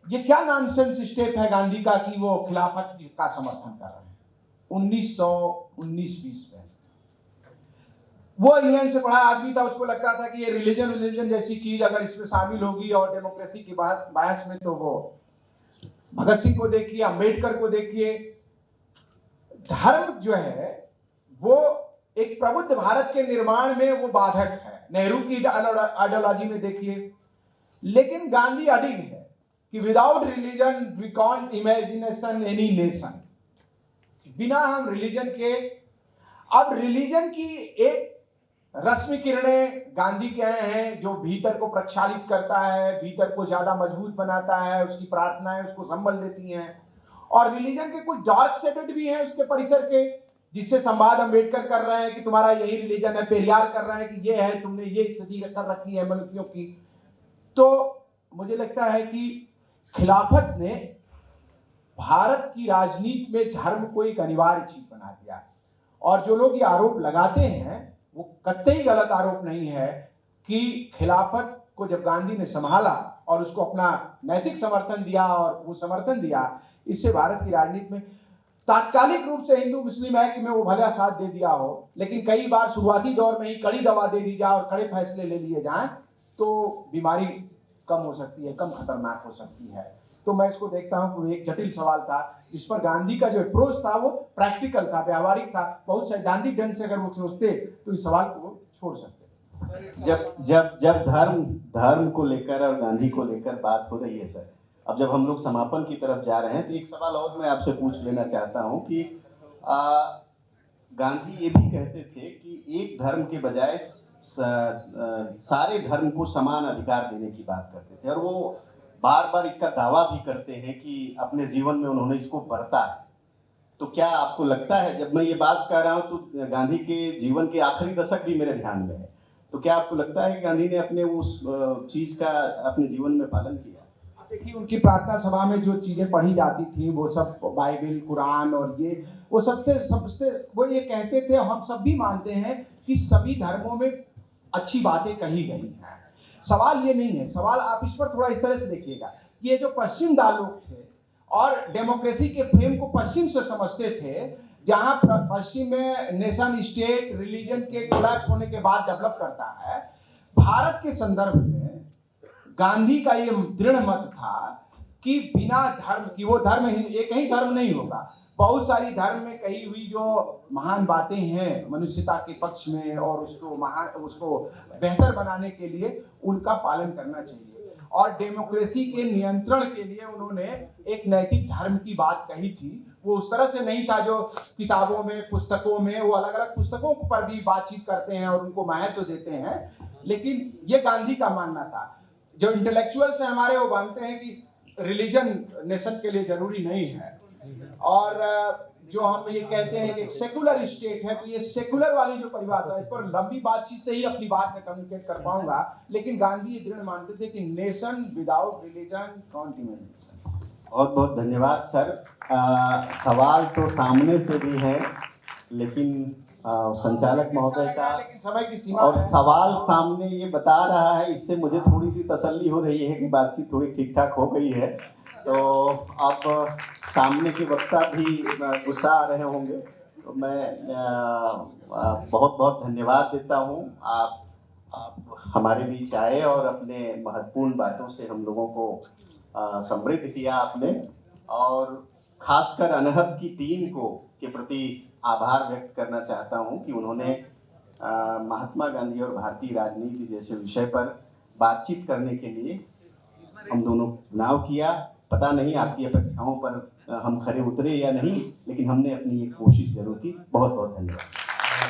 ये क्या नॉनसेंस स्टेप है गांधी का कि वो खिलाफत का समर्थन कर रहे हैं। 1919-20 में वो इंग्लैंड से पढ़ा आदमी था, उसको लगता था कि ये रिलीजन जैसी चीज अगर इसमें शामिल होगी और डेमोक्रेसी की बहस में, तो वो भगत सिंह को देखिए, अंबेडकर को देखिए। धर्म जो है वो एक प्रबुद्ध भारत के निर्माण में वो बाधक है। नेहरू की आइडियोलॉजी में देखिए। लेकिन गांधी अडिग है कि without religion we can't imagination any nation. बिना हम रिलीजन के, अब रिलीजन की एक रश्मि किरणें गांधी के हैं जो भीतर को प्रक्षालित करता है, भीतर को ज्यादा मजबूत बनाता है, उसकी प्रार्थनाएं उसको संबल देती हैं। और रिलीजन के कुछ डार्क साइड भी हैं उसके परिसर के, जिससे संवाद अंबेडकर कर रहे हैं कि तुम्हारा यही रिलीजन है, पेरियार कर रहे हैं कि ये है, तुमने ये स्थिति कर रखी है मनुष्यों की। तो मुझे लगता है कि खिलाफत ने भारत की राजनीति में धर्म को एक अनिवार्य चीज बना दिया। और जो लोग ये आरोप लगाते हैं वो कतई गलत आरोप नहीं है कि खिलाफत को जब गांधी ने संभाला और उसको अपना नैतिक समर्थन दिया और वो समर्थन दिया, इससे भारत की राजनीति में तात्कालिक रूप से हिंदू मुस्लिम है कि मैं वो भला साथ दे दिया हो, लेकिन कई बार शुरुआती दौर में ही कड़ी दवा दे दी जाए और कड़े फैसले ले लिए जाएं तो बीमारी कम हो सकती है, कम खतरनाक हो सकती है। तो मैं इसको देखता हूँ कि एक जटिल सवाल था जिस पर गांधी का जो अप्रोच था वो प्रैक्टिकल था, व्यावहारिक था। बहुत सैद्धांतिक ढंग से अगर वो सोचते तो इस सवाल को छोड़ सकते। जब धर्म को लेकर और गांधी को लेकर बात हो रही है सर, अब जब हम लोग समापन की तरफ जा रहे हैं तो एक सवाल और मैं आपसे पूछ लेना चाहता हूं कि गांधी ये भी कहते थे कि एक धर्म के बजाय सारे धर्म को समान अधिकार देने की बात करते थे, और वो बार बार इसका दावा भी करते हैं कि अपने जीवन में उन्होंने इसको बरता है। तो क्या आपको लगता है, जब मैं ये बात कर रहा हूँ तो गांधी के जीवन के आखिरी दशक भी मेरे ध्यान में है, तो क्या आपको लगता है कि गांधी ने अपने उस चीज का अपने जीवन में पालन किया? देखिए, उनकी प्रार्थना सभा में जो चीजें पढ़ी जाती थी वो सब बाइबल, कुरान और ये वो सबसे वो ये कहते थे, हम सब भी मानते हैं कि सभी धर्मों में अच्छी बातें कही गई हैं। सवाल ये नहीं है, सवाल आप इस पर थोड़ा इस तरह से देखिएगा, ये जो पश्चिम दास लोग थे और डेमोक्रेसी के फ्रेम को पश्चिम से समझते थे, जहां पश्चिम में नेशन स्टेट रिलीजन के कोलैप्स होने के बाद डेवलप करता है, भारत के संदर्भ में गांधी का ये दृढ़ मत था कि बिना धर्म की, वो धर्म एक ही धर्म नहीं होगा, बहुत सारी धर्म में कही हुई जो महान बातें हैं मनुष्यता के पक्ष में और उसको बेहतर बनाने के लिए उनका पालन करना चाहिए। और डेमोक्रेसी के नियंत्रण के लिए उन्होंने एक नैतिक धर्म की बात कही थी। वो उस तरह से नहीं था जो किताबों में, पुस्तकों में, वो अलग अलग पुस्तकों पर भी बातचीत करते हैं और उनको महत्व देते हैं, लेकिन ये गांधी का मानना था। जो इंटेलेक्चुअल्स हैं हमारे, वो मानते हैं कि रिलीजन नेशन के लिए जरूरी नहीं है। और जो हम ये कहते हैं कि एक सेकुलर स्टेट है, तो ये सेकुलर वाली जो परिभाषा है, इस पर लंबी बातचीत से ही अपनी बात में कम्युनिकेट कर पाऊंगा, लेकिन गांधी ये दृढ़ मानते थे कि nation without religion can't be nation. बहुत बहुत धन्यवाद सर। सवाल तो सामने से भी है, लेकिन संचालक महोदय का, लेकिन समय की सीमा और है। सवाल सामने ये बता रहा है, इससे मुझे थोड़ी सी तसल्ली हो रही है कि बातचीत थोड़ी ठीक ठाक हो गई है। तो अब सामने के वक्ता भी गुस्सा आ रहे होंगे, तो मैं बहुत बहुत धन्यवाद देता हूँ। आप हमारे बीच आए और अपने महत्वपूर्ण बातों से हम लोगों को समृद्ध किया आपने, और खासकर अनहद की टीम को के प्रति आभार व्यक्त करना चाहता हूँ कि उन्होंने महात्मा गांधी और भारतीय राजनीति जैसे विषय पर बातचीत करने के लिए हम दोनों चुनाव किया। पता नहीं आपकी अपेक्षाओं पर हम खरे उतरे या नहीं, लेकिन हमने अपनी एक कोशिश जरूर की। बहुत बहुत धन्यवाद।